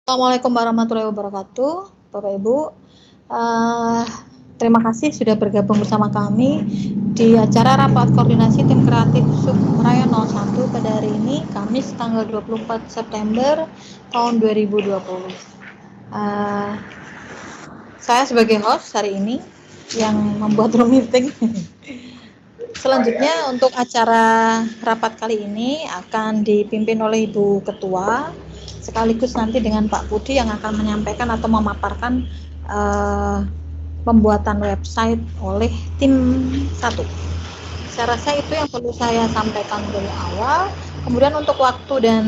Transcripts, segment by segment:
Assalamualaikum warahmatullahi wabarakatuh, Bapak Ibu. Terima kasih sudah bergabung bersama kami di acara rapat koordinasi tim kreatif Subraya 01 pada hari ini, Kamis tanggal 24 September tahun 2020. Saya sebagai host hari ini yang membuat room meeting. Selanjutnya untuk acara rapat kali ini akan dipimpin oleh Ibu Ketua, sekaligus nanti dengan Pak Budi yang akan menyampaikan atau memaparkan pembuatan website oleh tim 1. Saya rasa itu yang perlu saya sampaikan dari awal. Kemudian untuk waktu dan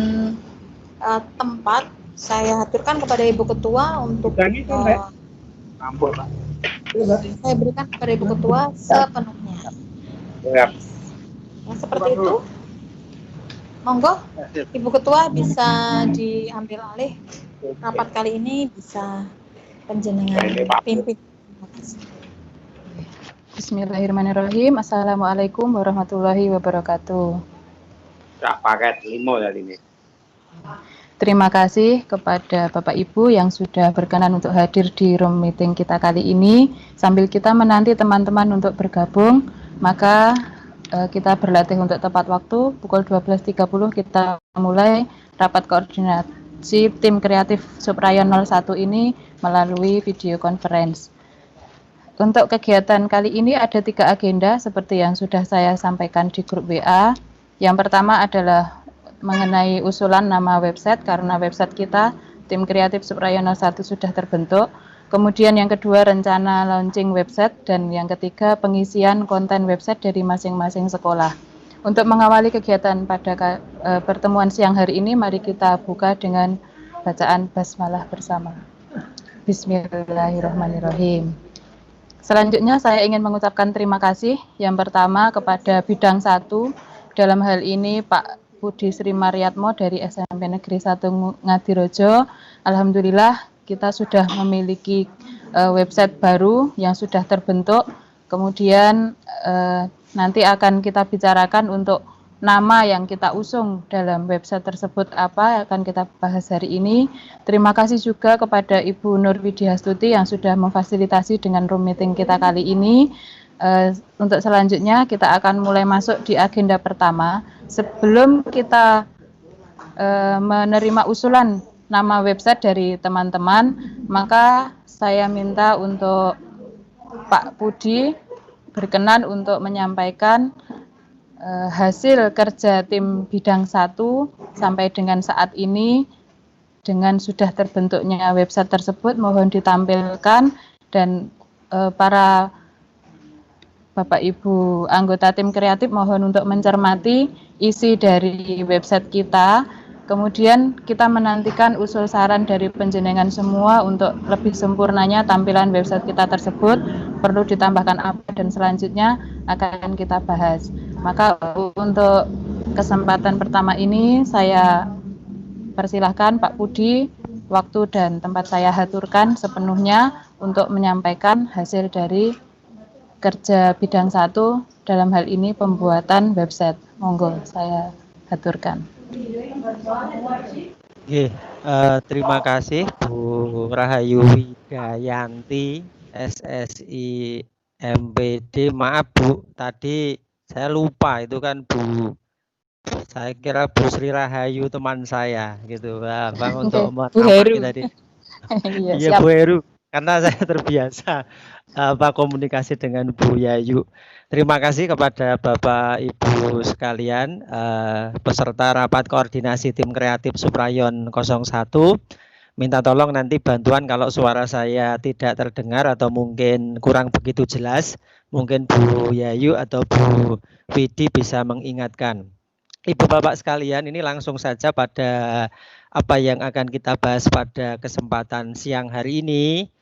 tempat saya aturkan kepada Ibu Ketua untuk saya berikan kepada Ibu Ketua sepenuhnya. Ya, seperti itu. Monggo, Ibu Ketua bisa diambil alih rapat kali ini, bisa penjenengan pimpin. Bismillahirrahmanirrahim. Assalamualaikum warahmatullahi wabarakatuh. Paket 5 kali ini. Terima kasih kepada Bapak Ibu yang sudah berkenan untuk hadir di room meeting kita kali ini. Sambil kita menanti teman-teman untuk bergabung, maka kita berlatih untuk tepat waktu. Pukul 12.30 kita mulai rapat koordinasi tim kreatif Subraya 01 ini melalui video conference. Untuk kegiatan kali ini ada 3 agenda seperti yang sudah saya sampaikan di grup WA. Yang pertama adalah mengenai usulan nama website, karena website kita tim kreatif Subraya 01 sudah terbentuk. Kemudian yang kedua rencana launching website, dan yang ketiga pengisian konten website dari masing-masing sekolah. Untuk mengawali kegiatan pada pertemuan siang hari ini, mari kita buka dengan bacaan basmalah bersama. Bismillahirrahmanirrahim. Selanjutnya saya ingin mengucapkan terima kasih yang pertama kepada bidang 1, dalam hal ini Pak Budi Sri Mariatmo dari SMP Negeri 1 Ngadirojo. Alhamdulillah kita sudah memiliki website baru yang sudah terbentuk. Kemudian nanti akan kita bicarakan untuk nama yang kita usung dalam website tersebut apa, akan kita bahas hari ini. Terima kasih juga kepada Ibu Nur Widiastuti yang sudah memfasilitasi dengan room meeting kita kali ini. Untuk selanjutnya kita akan mulai masuk di agenda pertama. Sebelum kita menerima usulan nama website dari teman-teman, maka saya minta untuk Pak Budi berkenan untuk menyampaikan hasil kerja tim bidang 1 sampai dengan saat ini dengan sudah terbentuknya website tersebut. Mohon ditampilkan, dan para Bapak Ibu anggota tim kreatif mohon untuk mencermati isi dari website kita. Kemudian kita menantikan usul saran dari penjenengan semua untuk lebih sempurnanya tampilan website kita tersebut, perlu ditambahkan apa, dan selanjutnya akan kita bahas. Maka untuk kesempatan pertama ini saya persilahkan Pak Budi, waktu dan tempat saya haturkan sepenuhnya untuk menyampaikan hasil dari kerja bidang 1 dalam hal ini pembuatan website. Monggo saya haturkan. Terima kasih Bu Rahayu Widayanti, SSI MPD. Maaf Bu, tadi saya lupa, itu kan Bu, saya kira Bu Sri Rahayu teman saya gitu, Bang, untuk menamai tadi. Iya Bu Heru, karena saya terbiasa komunikasi dengan Bu Yayu. Terima kasih kepada Bapak Ibu sekalian, peserta rapat koordinasi tim kreatif Subrayon 01. Minta tolong nanti bantuan kalau suara saya tidak terdengar atau mungkin kurang begitu jelas. Mungkin Bu Yayu atau Bu Widi bisa mengingatkan. Ibu Bapak sekalian, ini langsung saja pada apa yang akan kita bahas pada kesempatan siang hari ini.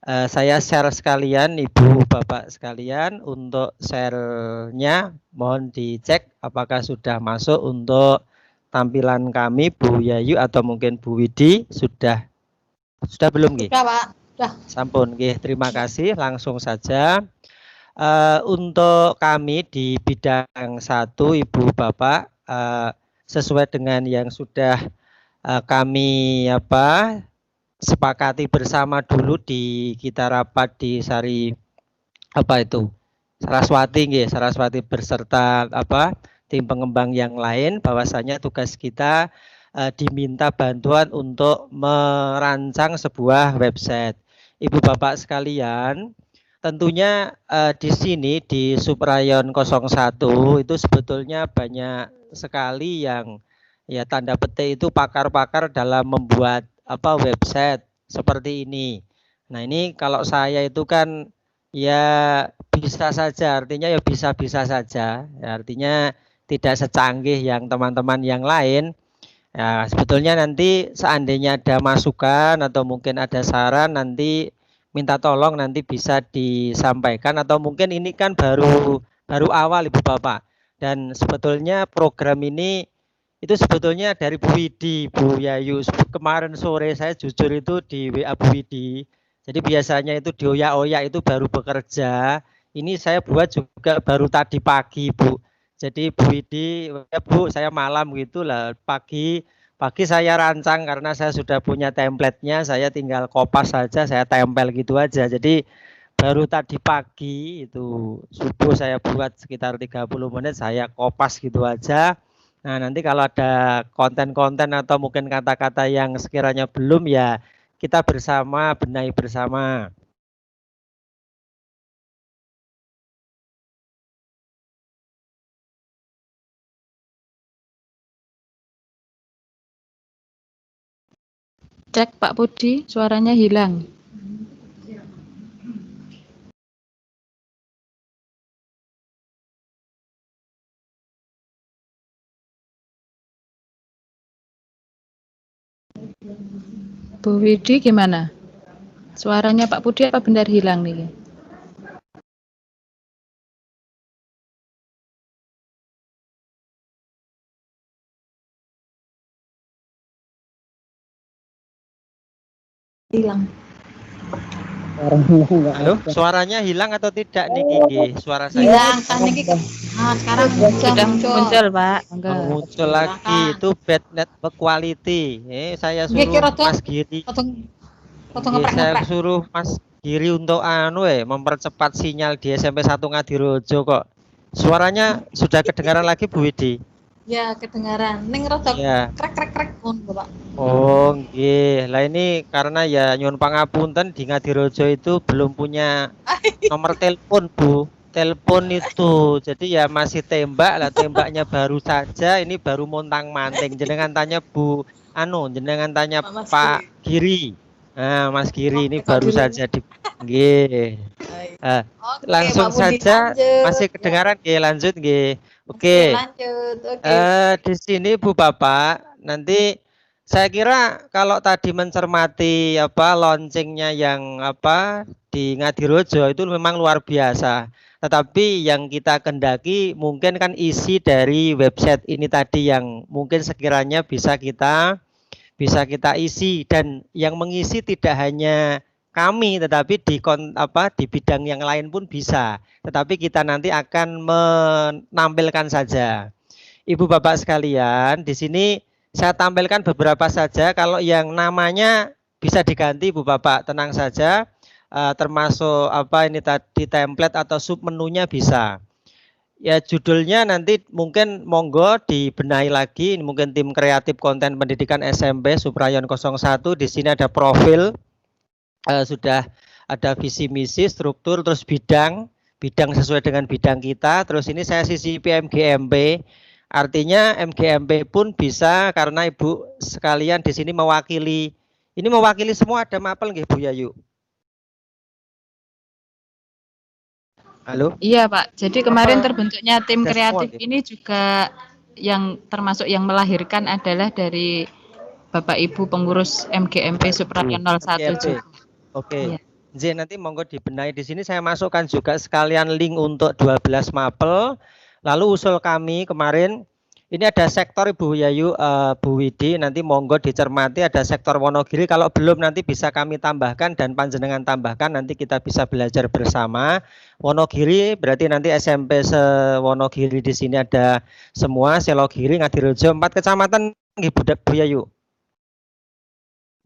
Saya share sekalian, Ibu Bapak sekalian, untuk share-nya mohon dicek apakah sudah masuk untuk tampilan kami, Bu Yayu atau mungkin Bu Widi. Sudah belum nggih? Sudah Pak, sudah. Sampun nggih, terima kasih. Langsung saja. Untuk kami di bidang 1, Ibu Bapak, sesuai dengan yang sudah kami sepakati bersama dulu di kita rapat di Saraswati nggih, Saraswati berserta tim pengembang yang lain, bahwasanya tugas kita diminta bantuan untuk merancang sebuah website. Ibu Bapak sekalian, tentunya di sini di Subrayon 01 itu sebetulnya banyak sekali yang ya tanda petik itu pakar-pakar dalam membuat website seperti ini. Nah, ini kalau saya itu kan ya bisa saja, artinya ya bisa-bisa saja. Ya, artinya tidak secanggih yang teman-teman yang lain. Ya, sebetulnya nanti seandainya ada masukan atau mungkin ada saran, nanti minta tolong nanti bisa disampaikan, atau mungkin ini kan baru awal Ibu Bapak. Dan sebetulnya program ini itu sebetulnya dari Bu Widi, Bu Yayu. Kemarin sore saya jujur itu di WA Bu Widi. Jadi biasanya itu di Oya itu baru bekerja. Ini saya buat juga baru tadi pagi, Bu. Jadi Bu Widi, ya Bu, saya malam gitulah, pagi saya rancang karena saya sudah punya template-nya, saya tinggal kopas saja, saya tempel gitu aja. Jadi baru tadi pagi itu subuh saya buat sekitar 30 menit, saya kopas gitu aja. Nah, nanti kalau ada konten-konten atau mungkin kata-kata yang sekiranya belum, ya kita bersama benahi bersama. Cek Pak Budi, suaranya hilang. Bu Widi gimana? Suaranya Pak Budi apa benar hilang nih? Hilang. Halo, suaranya hilang atau tidak nih Gigi? Suara saya Hilang kan ini. Nah, sekarang Sudah muncul, Pak. muncul lagi. Itu bad network quality. Saya suruh Mas Giri. Saya suruh Mas Giri untuk mempercepat sinyal di SMP 1 Ngadirojo kok. Suaranya sudah kedengaran lagi Bu Widi? Ya, kedengaran. Ning rada krek Bapak. Oh, nggih. Lah ini karena ya nyuwun pangapunten di Ngadirojo itu belum punya nomor telepon, Bu. Telepon itu. Jadi ya masih tembak lah, tembaknya baru saja, ini baru montang-manting. Jenengan tanya jenengan tanya Pak Giri. Nah, Mas Giri ini baru saja di nggih. Langsung saja masih kedengaran nggih, lanjut nggih. Oke. Di sini Bu Bapak, nanti saya kira kalau tadi mencermati launchingnya yang di Ngadirojo itu memang luar biasa. Tetapi yang kita kendaki mungkin kan isi dari website ini tadi yang mungkin sekiranya bisa kita isi, dan yang mengisi tidak hanya kami, tetapi di bidang yang lain pun bisa. Tetapi kita nanti akan menampilkan saja. Ibu Bapak sekalian, di sini saya tampilkan beberapa saja. Kalau yang namanya bisa diganti Bu Bapak, tenang saja. Termasuk ini tadi template atau sub menunya bisa. Ya judulnya nanti mungkin monggo dibenahi lagi. Ini mungkin tim kreatif konten pendidikan SMP Subrayon 01. Di sini ada profil, sudah ada visi misi, struktur, terus bidang sesuai dengan bidang kita. Terus ini saya sisipi MGMP. Artinya MGMP pun bisa karena Ibu sekalian di sini mewakili. Ini mewakili semua, ada mapel nggih Bu Yayu? Halo? Iya Pak, jadi kemarin terbentuknya tim kreatif ini juga yang termasuk yang melahirkan adalah dari Bapak Ibu pengurus MGMP Subrayon 01 juga. Oke. Ya. Nanti monggo dibenahi. Di sini saya masukkan juga sekalian link untuk 12 mapel. Lalu usul kami kemarin, ini ada sektor Ibu Yayu, Bu Widi, nanti monggo dicermati ada sektor Wonogiri. Kalau belum nanti bisa kami tambahkan dan panjenengan tambahkan, nanti kita bisa belajar bersama. Wonogiri berarti nanti SMP se-Wonogiri di sini ada semua, Selogiri, Ngadirojo, 4 kecamatan nggih Bu Yayu.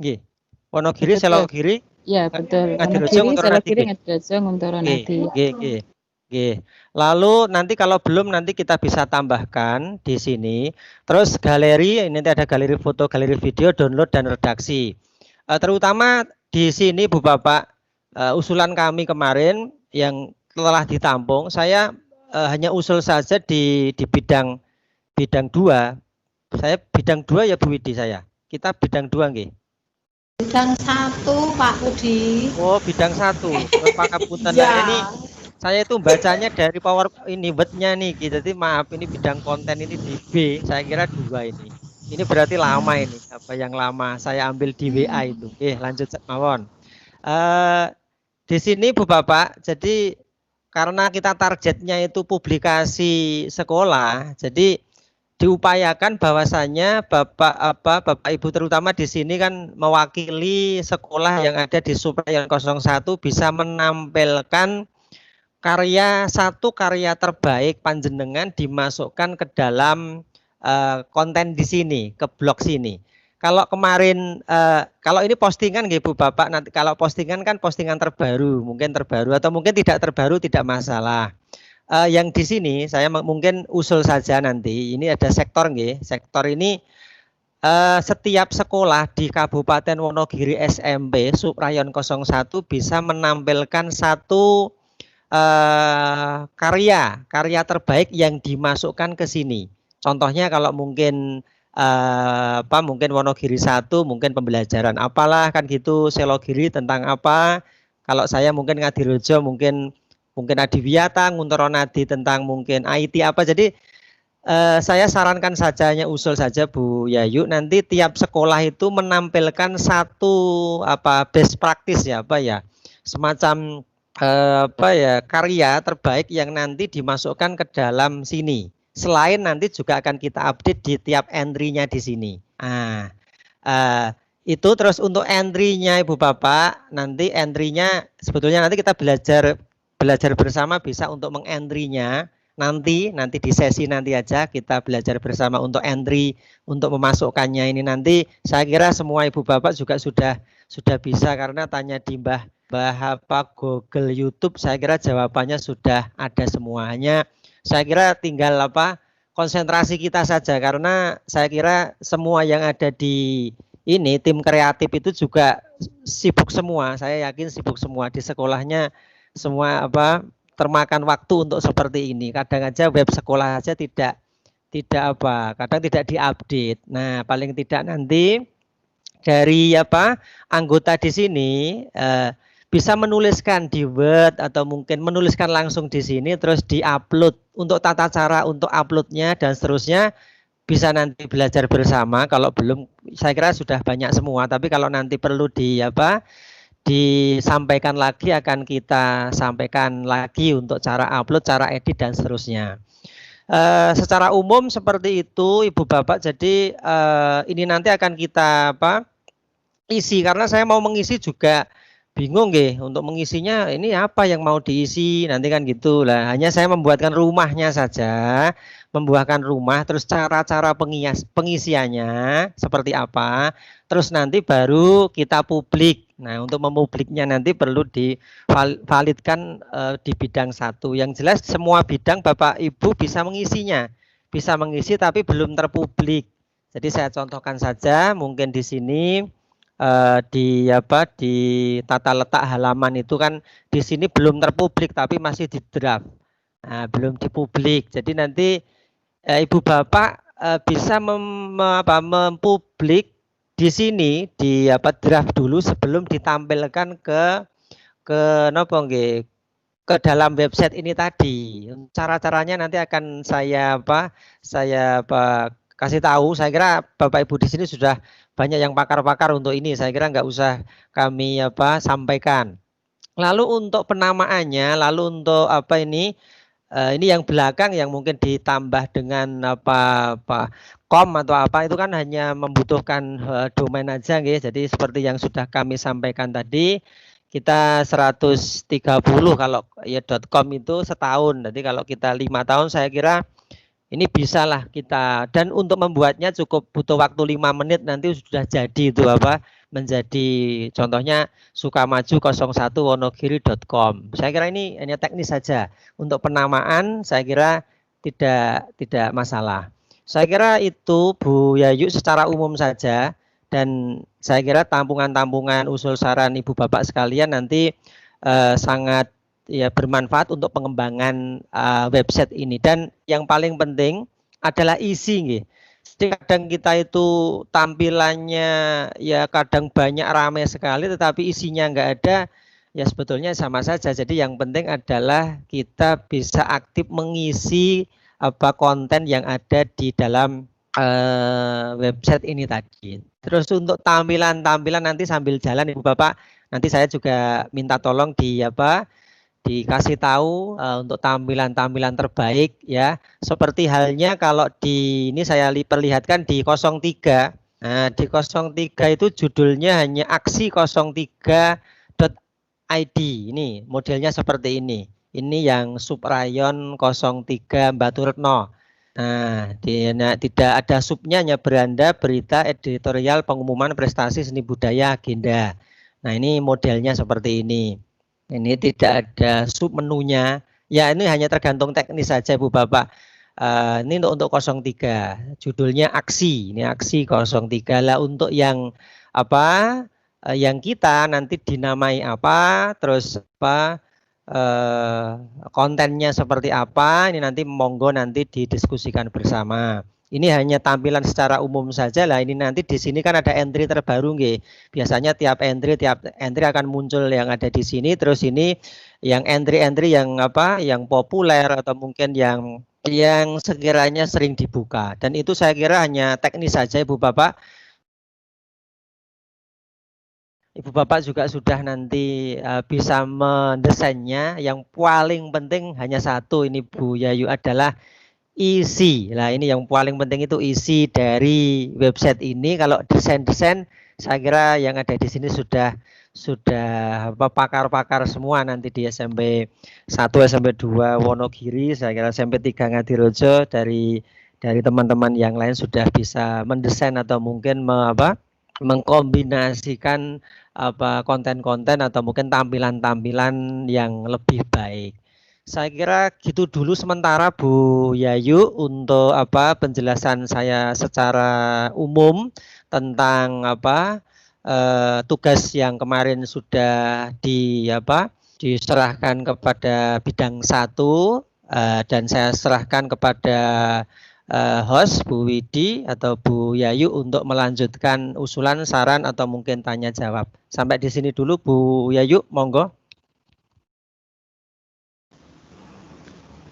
Nggih. Wonogiri, Betul. Selogiri, Ya, betul. Ngadirejo, Wonogiri, Nguntoro Nadi. Selogiri, Ngadirejo, Nguntoro Nadi. Lalu nanti kalau belum nanti kita bisa tambahkan di sini. Terus galeri, ini nanti ada galeri foto, galeri video, download dan redaksi. Terutama di sini Bu Bapak, usulan kami kemarin yang telah ditampung, saya hanya usul saja di bidang 2. Saya bidang 2 ya Bu Widi saya. Kita bidang 2 nggih. Bidang 1 Pak Budi. Oh, bidang 1. Pangapunten. Ya. Nah, ini saya itu bacanya dari power ini word-nya nih. Jadi maaf, ini bidang konten ini di B. Saya kira 2 ini. Ini berarti lama ini. Apa yang lama saya ambil di WA itu. Lanjut mawon. Di sini Bu Bapak, jadi karena kita targetnya itu publikasi sekolah, jadi diupayakan bahwasannya Bapak Ibu terutama di sini kan mewakili sekolah yang ada di Suprayon 01 bisa menampilkan karya terbaik panjenengan dimasukkan ke dalam konten di sini, ke blog sini. Kalau kemarin kalau ini postingan nggih Bu Bapak, nanti kalau postingan kan postingan terbaru, mungkin terbaru atau mungkin tidak terbaru tidak masalah. Yang di sini saya mungkin usul saja nanti, ini ada sektor nggih. Sektor ini setiap sekolah di Kabupaten Wonogiri SMP Suprayon 01 bisa menampilkan satu karya terbaik yang dimasukkan ke sini. Contohnya kalau mungkin mungkin Wonogiri 1 mungkin pembelajaran apalah kan gitu, Selogiri tentang apa. Kalau saya mungkin Ngadirejo mungkin Adiwiyata, Nguntoro Nadi tentang mungkin IT apa. Jadi saya sarankan saja, hanya usul saja Bu Yayu, nanti tiap sekolah itu menampilkan satu best practice ya, semacam karya terbaik yang nanti dimasukkan ke dalam sini. Selain nanti juga akan kita update di tiap entry-nya di sini. Itu terus untuk entry-nya Ibu Bapak, nanti entry-nya sebetulnya nanti kita belajar bersama bisa untuk mengentry-nya. Nanti di sesi nanti aja kita belajar bersama untuk entry, untuk memasukkannya ini nanti. Saya kira semua Ibu Bapak juga sudah bisa karena tanya di Mbah Google YouTube, saya kira jawabannya sudah ada semuanya. Saya kira tinggal konsentrasi kita saja, karena saya kira semua yang ada di ini tim kreatif itu juga sibuk semua. Saya yakin sibuk semua di sekolahnya, semua termakan waktu untuk seperti ini. Kadang aja web sekolah aja tidak kadang tidak diupdate. Nah, paling tidak nanti dari anggota di sini bisa menuliskan di Word atau mungkin menuliskan langsung di sini terus diupload. Untuk tata cara untuk uploadnya dan seterusnya bisa nanti belajar bersama. Kalau belum, saya kira sudah banyak semua, tapi kalau nanti perlu disampaikan lagi akan kita sampaikan lagi untuk cara upload, cara edit dan seterusnya. Secara umum seperti itu Ibu Bapak. Jadi ini nanti akan kita isi, karena saya mau mengisi juga bingung nggih untuk mengisinya ini apa yang mau diisi nanti kan gitu lah. Hanya saya membuatkan rumahnya saja, membuahkan rumah, terus cara-cara pengisiannya seperti apa, terus nanti baru kita publik. Nah, untuk mempubliknya nanti perlu divalidkan di bidang 1. Yang jelas semua bidang Bapak Ibu bisa mengisinya, bisa mengisi tapi belum terpublik. Jadi saya contohkan saja, mungkin di sini di tata letak halaman itu kan di sini belum terpublik tapi masih di draft. Nah, belum dipublik. Jadi nanti Ibu Bapak bisa mempublik di sini di draft dulu sebelum ditampilkan ke dalam website ini tadi. Cara-caranya nanti akan saya kasih tahu. Saya kira Bapak Ibu di sini sudah banyak yang pakar-pakar untuk ini. Saya kira nggak usah kami sampaikan. Lalu untuk penamaannya, lalu untuk ini yang belakang yang mungkin ditambah dengan com atau apa itu kan hanya membutuhkan domain aja nggih. Jadi seperti yang sudah kami sampaikan tadi, kita 130 kalau .com itu setahun. Jadi kalau kita 5 tahun saya kira ini bisalah kita, dan untuk membuatnya cukup butuh waktu 5 menit nanti sudah jadi itu menjadi contohnya sukamaju01wonogiri.com. Saya kira ini hanya teknis saja. Untuk penamaan saya kira tidak masalah. Saya kira itu Bu Yayu secara umum saja, dan saya kira tampungan-tampungan usul saran Ibu Bapak sekalian nanti sangat ya bermanfaat untuk pengembangan website ini. Dan yang paling penting adalah isi nggih. Jadi kadang kita itu tampilannya ya kadang banyak ramai sekali tetapi isinya nggak ada, ya sebetulnya sama saja. Jadi yang penting adalah kita bisa aktif mengisi konten yang ada di dalam website ini tadi. Terus untuk tampilan-tampilan nanti sambil jalan Ibu Bapak, nanti saya juga minta tolong dikasih tahu untuk tampilan-tampilan terbaik ya. Seperti halnya kalau ini saya perlihatkan di 03. Nah, di 03 itu judulnya hanya aksi03.id. Ini modelnya seperti ini. Ini yang subrayon 03 Batu Retno. Nah, tidak ada subnya, hanya beranda, berita, editorial, pengumuman, prestasi, seni budaya, agenda. Nah, ini modelnya seperti ini. Ini tidak ada sub menunya. Ya, ini hanya tergantung teknis saja Bu Bapak. Ini untuk 03. Judulnya aksi. Ini aksi 03. Lah untuk yang yang kita nanti dinamai apa, terus kontennya seperti apa, ini nanti monggo nanti didiskusikan bersama. Ini hanya tampilan secara umum saja lah. Ini nanti di sini kan ada entry terbaru nggih. Biasanya tiap entry akan muncul yang ada di sini. Terus ini yang entry-entry yang yang populer atau mungkin yang sekiranya sering dibuka. Dan itu saya kira hanya teknis saja Ibu Bapak. Ibu Bapak juga sudah nanti bisa mendesainnya. Yang paling penting hanya satu ini Bu Yayu adalah isi. Nah, ini yang paling penting itu isi dari website ini. Kalau desain-desain saya kira yang ada di sini sudah pakar-pakar semua nanti di SMP 1, SMP 2 Wonogiri, saya kira SMP 3 Ngadirojo, dari teman-teman yang lain sudah bisa mendesain atau mungkin mengkombinasikan konten-konten atau mungkin tampilan-tampilan yang lebih baik. Saya kira gitu dulu sementara Bu Yayu untuk penjelasan saya secara umum tentang tugas yang kemarin sudah diserahkan kepada bidang 1 dan saya serahkan kepada host Bu Widi atau Bu Yayu untuk melanjutkan usulan, saran atau mungkin tanya jawab. Sampai di sini dulu Bu Yayu, monggo.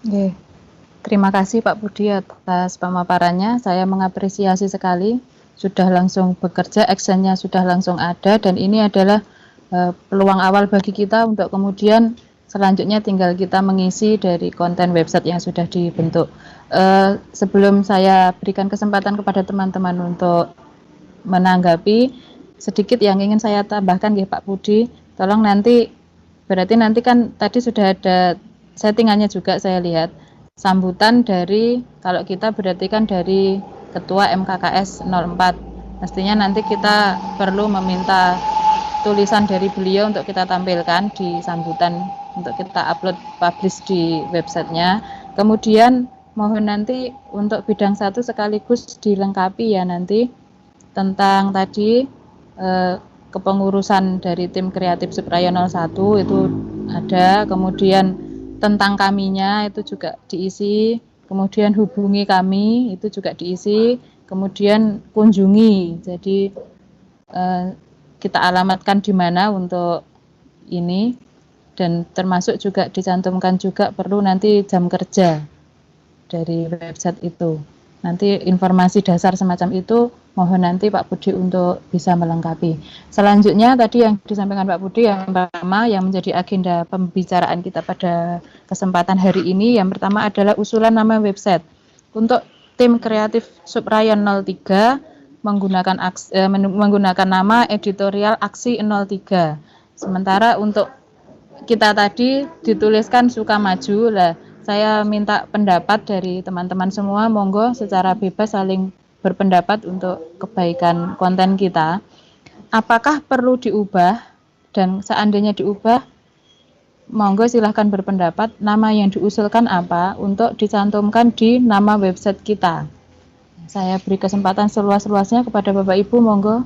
Oke. Terima kasih Pak Budi atas pemaparannya. Saya mengapresiasi sekali, sudah langsung bekerja, actionnya sudah langsung ada, dan ini adalah peluang awal bagi kita untuk kemudian selanjutnya tinggal kita mengisi dari konten website yang sudah dibentuk. Sebelum saya berikan kesempatan kepada teman-teman untuk menanggapi, sedikit yang ingin saya tambahkan ya Pak Budi, tolong nanti, berarti nanti kan tadi sudah ada settingannya juga saya lihat, sambutan dari, kalau kita berarti kan dari Ketua MKKS 04, mestinya nanti kita perlu meminta tulisan dari beliau untuk kita tampilkan di sambutan, untuk kita upload, publish di websitenya. Kemudian mohon nanti untuk bidang 1 sekaligus dilengkapi ya nanti tentang tadi kepengurusan dari tim kreatif Suprayo 01 itu ada, kemudian tentang kaminya itu juga diisi, kemudian hubungi kami itu juga diisi, kemudian kunjungi, jadi kita alamatkan di mana untuk ini, dan termasuk juga dicantumkan juga perlu nanti jam kerja dari website itu. Nanti informasi dasar semacam itu mohon nanti Pak Budi untuk bisa melengkapi. Selanjutnya tadi yang disampaikan Pak Budi, yang pertama yang menjadi agenda pembicaraan kita pada kesempatan hari ini, yang pertama adalah usulan nama website. Untuk tim kreatif Subrayon 03 menggunakan nama editorial Aksi 03. Sementara untuk kita tadi dituliskan Sukamaju. Lah, saya minta pendapat dari teman-teman semua, monggo secara bebas saling berpendapat untuk kebaikan konten kita. apakah perlu diubah, dan seandainya diubah, monggo silahkan berpendapat nama yang diusulkan apa untuk dicantumkan di nama website kita. Saya beri kesempatan seluas-luasnya kepada Bapak Ibu, monggo.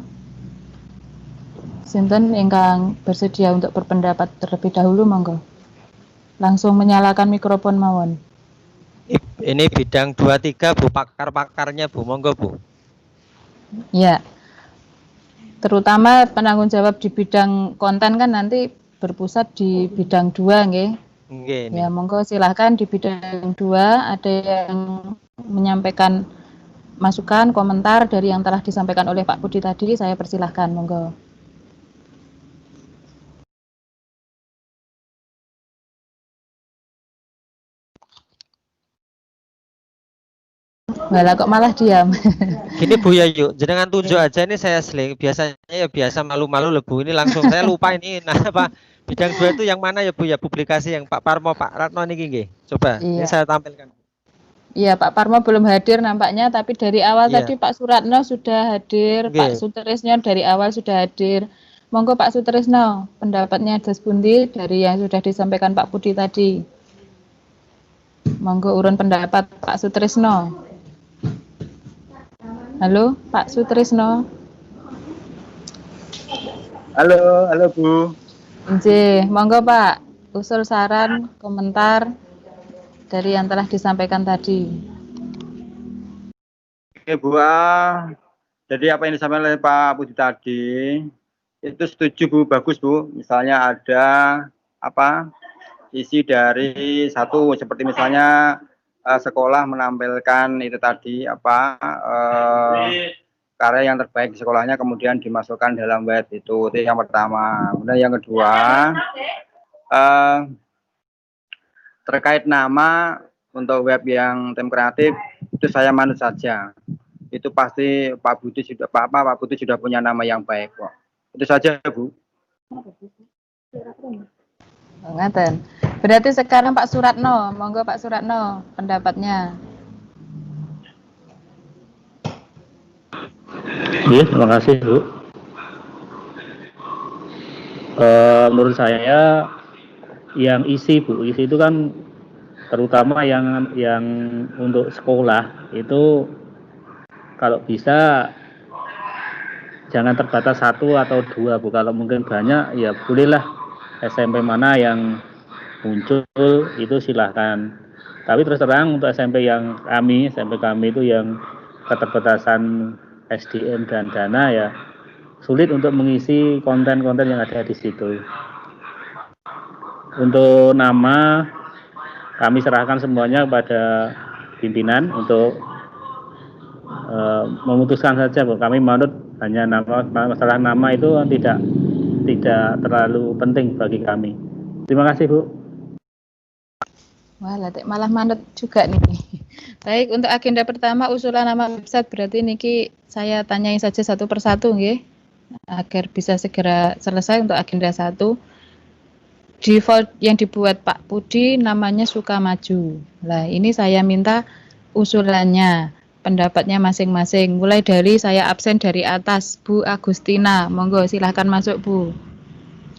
Sinten ingkang bersedia untuk berpendapat terlebih dahulu, monggo. Langsung menyalakan mikrofon mawon. Ini bidang 23 Bu, pakar-pakarnya Bu, monggo Bu. Ya. Terutama penanggung jawab di bidang konten kan nanti berpusat di bidang 2 nggih. Nggih. Ya, monggo silahkan di bidang 2 ada yang menyampaikan masukan, komentar dari yang telah disampaikan oleh Pak Budi tadi, saya persilahkan, monggo. Malah kok malah diam. Gini Bu ya, yuk jenengan tunjuk aja ini saya seling. Biasanya ya biasa malu-malu loh Bu, ini langsung saya lupa ini. Nah, apa bidang 2 itu yang mana ya Bu ya, publikasi yang Pak Parmo, Pak Ratno niki nggih. Coba ini saya tampilkan. Iya, Pak Parmo belum hadir nampaknya, tapi dari awal tadi Pak Suratno sudah hadir, Pak Sutrisno dari awal sudah hadir. Monggo Pak Sutrisno, pendapatnya Des Pundi dari yang sudah disampaikan Pak Budi tadi. Monggo urun pendapat Pak Sutrisno. Halo, Pak Sutrisno. Halo Bu. Nggih, monggo Pak, usul saran, komentar dari yang telah disampaikan tadi. Oke Bu, jadi apa yang disampaikan oleh Pak Budi tadi itu setuju Bu, bagus Bu. Misalnya ada apa isi dari satu seperti misalnya sekolah menampilkan itu tadi apa karya yang terbaik di sekolahnya kemudian dimasukkan dalam web itu yang pertama. Kemudian yang kedua terkait nama untuk web yang tim kreatif itu saya manut saja. Itu pasti Pak Budi sudah punya nama yang baik kok. Itu saja Bu. Ngaten. Berarti sekarang Pak Suratno, monggo Pak Suratno pendapatnya. Iya, terima kasih Bu. Menurut saya yang isi Bu, isi itu kan terutama yang untuk sekolah itu kalau bisa jangan terbatas 1 atau 2 Bu. Kalau mungkin banyak ya bolehlah SMP mana yang muncul itu silahkan. Tapi terus terang untuk SMP kami itu yang keterbatasan SDM dan dana ya sulit untuk mengisi konten-konten yang ada di situ. Untuk nama kami serahkan semuanya kepada pimpinan untuk memutuskan saja Bu. Kami manut hanya masalah nama itu tidak terlalu penting bagi kami. Terima kasih Bu. Wah, malah manut juga nih. Baik, untuk agenda pertama usulan nama website berarti niki saya tanyain saja satu persatu nggih, agar bisa segera selesai. Untuk agenda 1 default yang dibuat Pak Budi namanya Sukamaju. Nah, ini saya minta usulannya, pendapatnya masing-masing. Mulai dari saya absen dari atas, Bu Agustina. Monggo silahkan masuk Bu.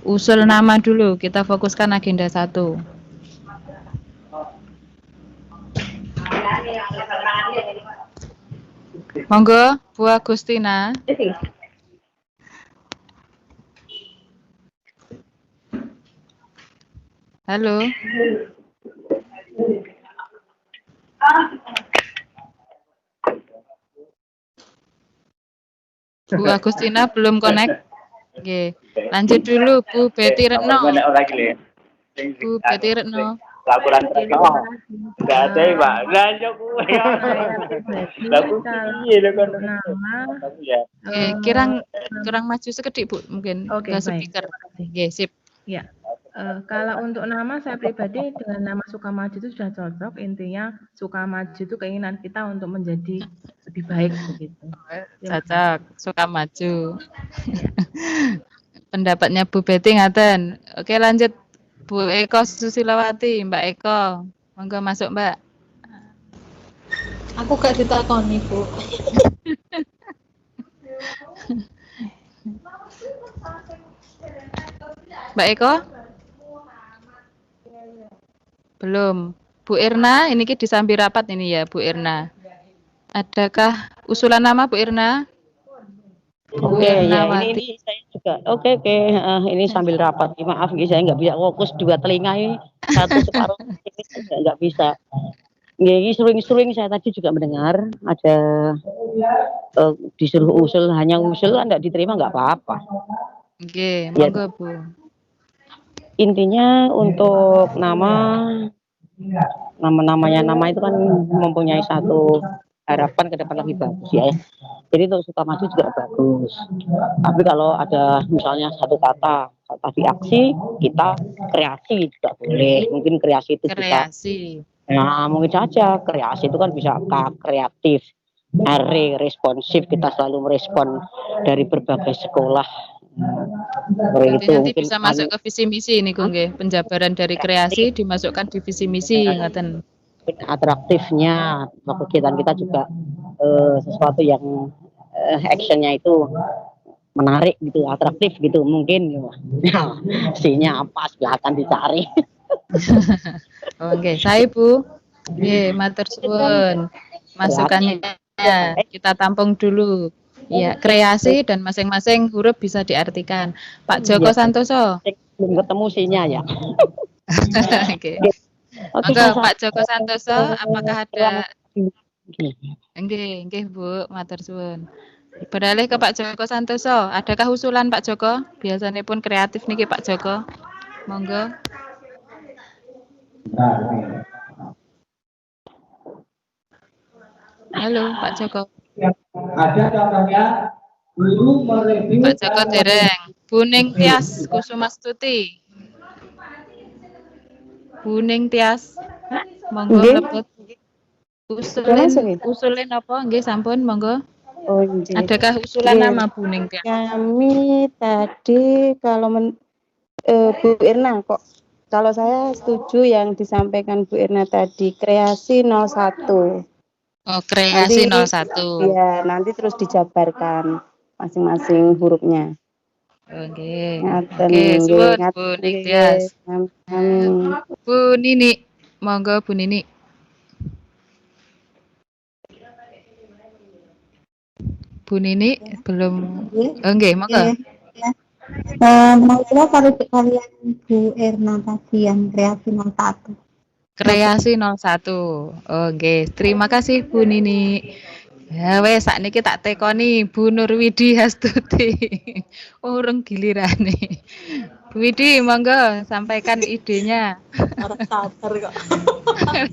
Usul nama dulu, kita fokuskan agenda 1. Monggo Bu Agustina. Halo. Bu Agustina belum connect. Oke, lanjut dulu Bu Betty Retno. Bu Betty Retno. Laporan enggak ada Pak. Lanjut kurang maju sekedip Bu, mungkin ke speaker. Oke, sip. Ya. Kalau untuk nama saya pribadi dengan nama Sukamaju itu sudah cocok. Intinya Sukamaju itu keinginan kita untuk menjadi lebih baik begitu. Cocok, Sukamaju. Pendapatnya Bu Betty ngaten. Oke, lanjut Bu Eko Susilawati, Mbak Eko. Monggo masuk, Mbak. Aku gak ditakoni, Bu. Mbak Eko? Belum. Bu Irna, ini disambi rapat ini ya, Bu Irna. Adakah usulan nama Bu Irna? Bu Oke, ya Irnawati. ini saya juga. Oke. Ini sambil rapat. Maaf, saya nggak bisa fokus dua telinga ini satu separuh ini saya nggak bisa. Ini sering-sering saya tadi juga mendengar ada disuruh usul, hanya usul nggak diterima nggak apa-apa. Oke, Ya, monggo Bu. intinya untuk nama itu kan mempunyai satu harapan ke depan lebih bagus ya. Jadi untuk Sukamaju juga bagus. Tapi kalau ada misalnya satu kata tadi aksi, kita kreasi juga boleh. Mungkin kreasi itu bisa. Kreasi. Nah, mungkin saja kreasi itu kan bisa kreatif, responsif, kita selalu merespon dari berbagai sekolah. Nanti Mungkin bisa masuk ke visi misi ini nggih. Penjabaran dari kreasi dimasukkan di visi misi ngaten. Atraktifnya kegiatan kita juga sesuatu yang actionnya itu menarik gitu, atraktif gitu mungkin. Nah, C-nya apa silahkan dicari. Oke, saya Bu. Nggih, matur suwun. Masukannya ya, kita tampung dulu. Ya, kreasi dan masing-masing huruf bisa diartikan. Pak Joko Santoso. Belum ketemu C-nya ya. Oke. Oke, Pak Joko Santoso, apakah ada? Nggih, Bu, matur suwun. Beralih ke Pak Joko Santoso, adakah usulan Pak Joko? Biasanya pun kreatif nih Pak Joko. Monggo. Halo Pak Joko. Ada contohnya guru mereview Pak Joko dereng. Buning Tias Kusumastuti. Buning Tias. Monggo lebet. Usulin apa? Nggih sampun monggo. Oh, nggih. Adakah usulan nama Buning Tias? Kami tadi kalau Bu Irna kok. Kalau saya setuju yang disampaikan Bu Irna tadi, kreasi 01. Oh, kreasi nanti, 01. Ya, nanti terus dijabarkan masing-masing hurufnya. Oke. Ngaten, Oke, suwun nggih, Bu Ningtyas. Amin. Bu Nini, monggo Bu Nini. Bu Nini belum. Oh, nggih, monggo. Mau kalau kalian Bu Erna tadi yang kreasi 01. Kreasi 01. Oke, terima kasih Bu Nini. Ya wes sakniki tak tekoni Bu Nurwidi Hastuti. Urung gilirane. Bu Widi monggo sampaikan idenya. Harap sabar kok.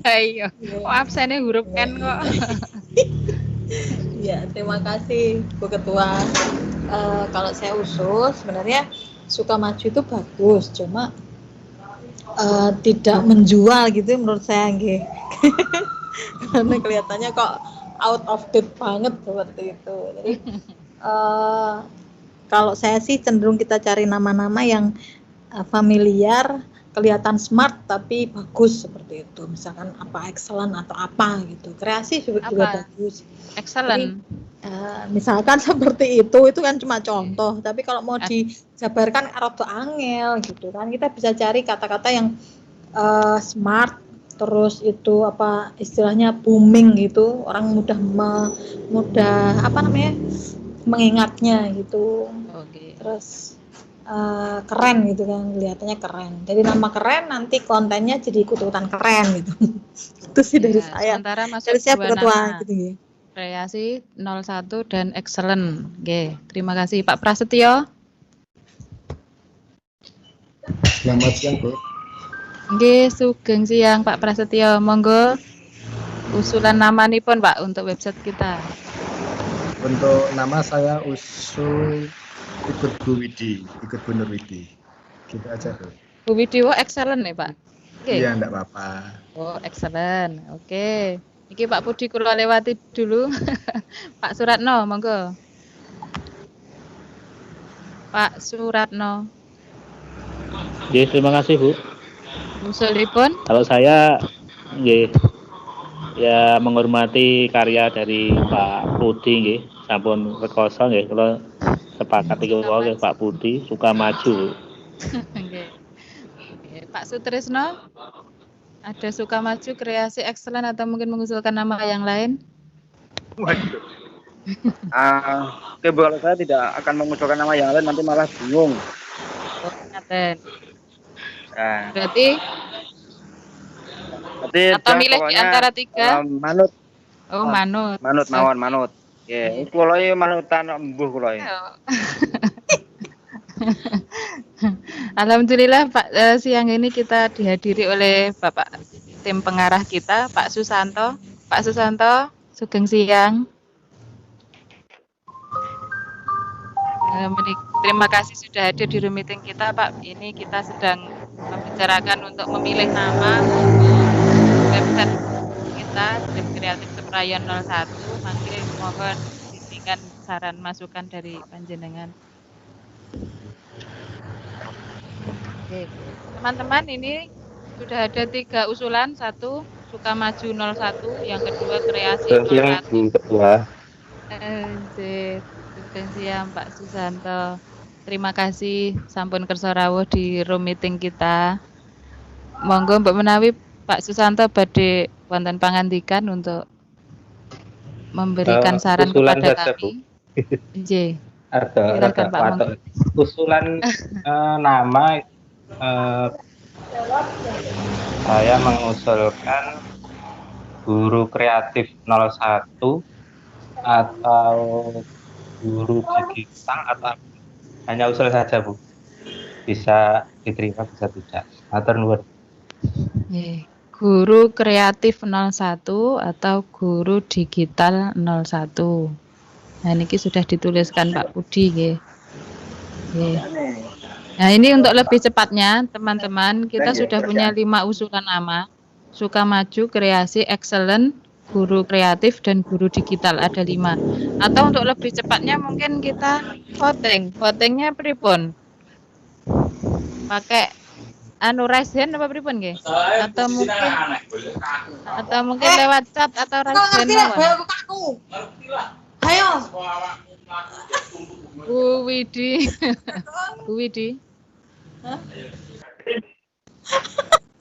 Iya. Oh, absennya huruf N kok. Ya, terima kasih Bu Ketua. Kalau saya usul sebenarnya Sukamaju itu bagus, cuma tidak menjual gitu menurut saya nggih. Karena kelihatannya kok out of date banget seperti itu. Jadi kalau saya sih cenderung kita cari nama-nama yang familiar, kelihatan smart tapi bagus seperti itu. Misalkan apa excellent atau apa gitu. Kreasi juga bagus. Excellent. Jadi, misalkan seperti itu kan cuma contoh. Tapi kalau mau dijabarkan rada angel gitu kan, kita bisa cari kata-kata yang smart, terus itu apa istilahnya booming gitu, orang mudah mengingatnya gitu. Terus keren gitu kan, kelihatannya keren. Jadi nama keren nanti kontennya jadi ikut-ikutan keren gitu. Itu sih dari saya. Sementara masuk dari saya dua Ketua nama. gitu ya. Kreasi 01 dan excellent. Oke, terima kasih Pak Prasetyo. Selamat siang, Bu. Nggih, sugeng siang Pak Prasetyo. Monggo usulan namanipun Pak untuk website kita. Untuk nama saya usul ikut Bu Widi, ikut Bu Nurwidi. Gitu aja, Bu. Bu Widi, excellent nih Pak. Iya, enggak apa-apa. Oh, excellent. Oke. Iki Pak Budi kula lewati dulu. Pak Suratno, monggo. Pak Suratno. Oke, terima kasih Bu. Usulipun? Kalau saya ya menghormati karya dari Pak Budi nggih, sampun rekoso nggih, kula sepakat iki wae Pak Budi Sukamaju. Nggih. Pak Sutrisno, ada Sukamaju, Kreasi, Excellent, atau mungkin mengusulkan nama yang lain? Waduh. Oke Bu, kalau saya tidak akan mengusulkan nama yang lain, nanti malah bingung. Oh, ngaten. Nah, Berarti atau dah, milih di pokoknya, antara 3? manut. Oh, manut. Manut mawon, manut. Nggih, kula iki manutan embuh kula iki. Alhamdulillah Pak, siang ini kita dihadiri oleh Bapak tim pengarah kita, Pak Susanto. Pak Susanto, sugeng siang. Terima kasih sudah hadir di room meeting kita, Pak. Ini kita sedang membicarakan untuk memilih nama website kita, Tim Kreatif Seprayon 01. Mangke mohon bimbingan saran masukan dari panjenengan. Oke, teman-teman, ini sudah ada 3 usulan. 1 Sukamaju 01, yang kedua Kreasi 01. Sugeng siang Pak Susanto. Terima kasih sampun kersa rawuh di room meeting kita. Monggo Mbak menawi Pak Susanto badhe wonten pangandikan untuk memberikan saran kepada kami. Nggih. Ada Pak. Usulan nama saya mengusulkan Guru Kreatif 01 atau Guru Digital, atau hanya usul saja Bu, bisa diterima bisa tidak. Matur nuwun. Guru Kreatif 01 atau Guru Digital 01. Nah, ini sudah dituliskan Pak Budi nggih. Nah, ini untuk lebih cepatnya teman-teman, kita sudah punya 5 usulan nama. Sukamaju, Kreasi, Excellent, Guru Kreatif, dan Guru Digital, ada 5. Atau untuk lebih cepatnya mungkin kita voting. Votingnya pripun? Pakai raise hand apa pripun nggih? Atau mungkin lewat chat atau raise hand mawon. Ayo. Bu Widi. Bu Widi.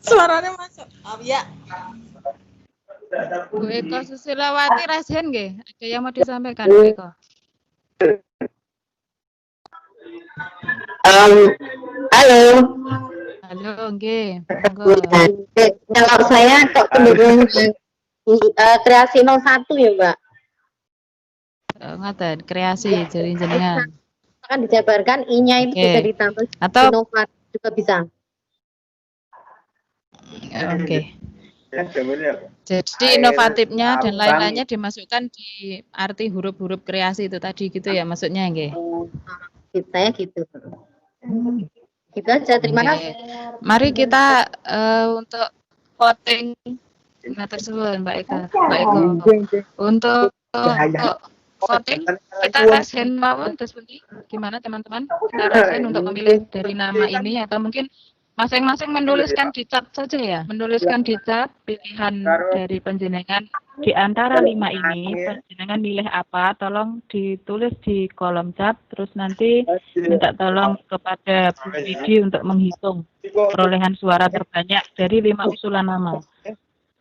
Suaranya masuk. Ya. Bu Eko Susilawati raise hand nggih? Ada yang mau disampaikan Bu Eko? Halo. Halo, nggih. Monggo. Kalau saya kok cenderung Kreasi 01 ya, Mbak. Ngaten, Kreasi jadi jenengan. Akan dijabarkan I-nya itu bisa ditambah atau inovatif juga bisa. Oke. Jadi inovatifnya dan lain-lainnya dimasukkan di arti huruf-huruf kreasi itu tadi gitu ya maksudnya nggih. Saya gitu. Gitu aja, terima kasih. Mari kita untuk voting tersebut Mbak Eka. Untuk voting kita rasain mawon terus gimana teman-teman? Kita rasain untuk memilih dari nama ini atau mungkin masing-masing menuliskan di chat saja ya, menuliskan di chat pilihan dari panjenengan di antara 5 ini, panjenengan milih apa, tolong ditulis di kolom chat, terus nanti minta tolong kepada Bu Widi untuk menghitung perolehan suara terbanyak dari 5 usulan nama.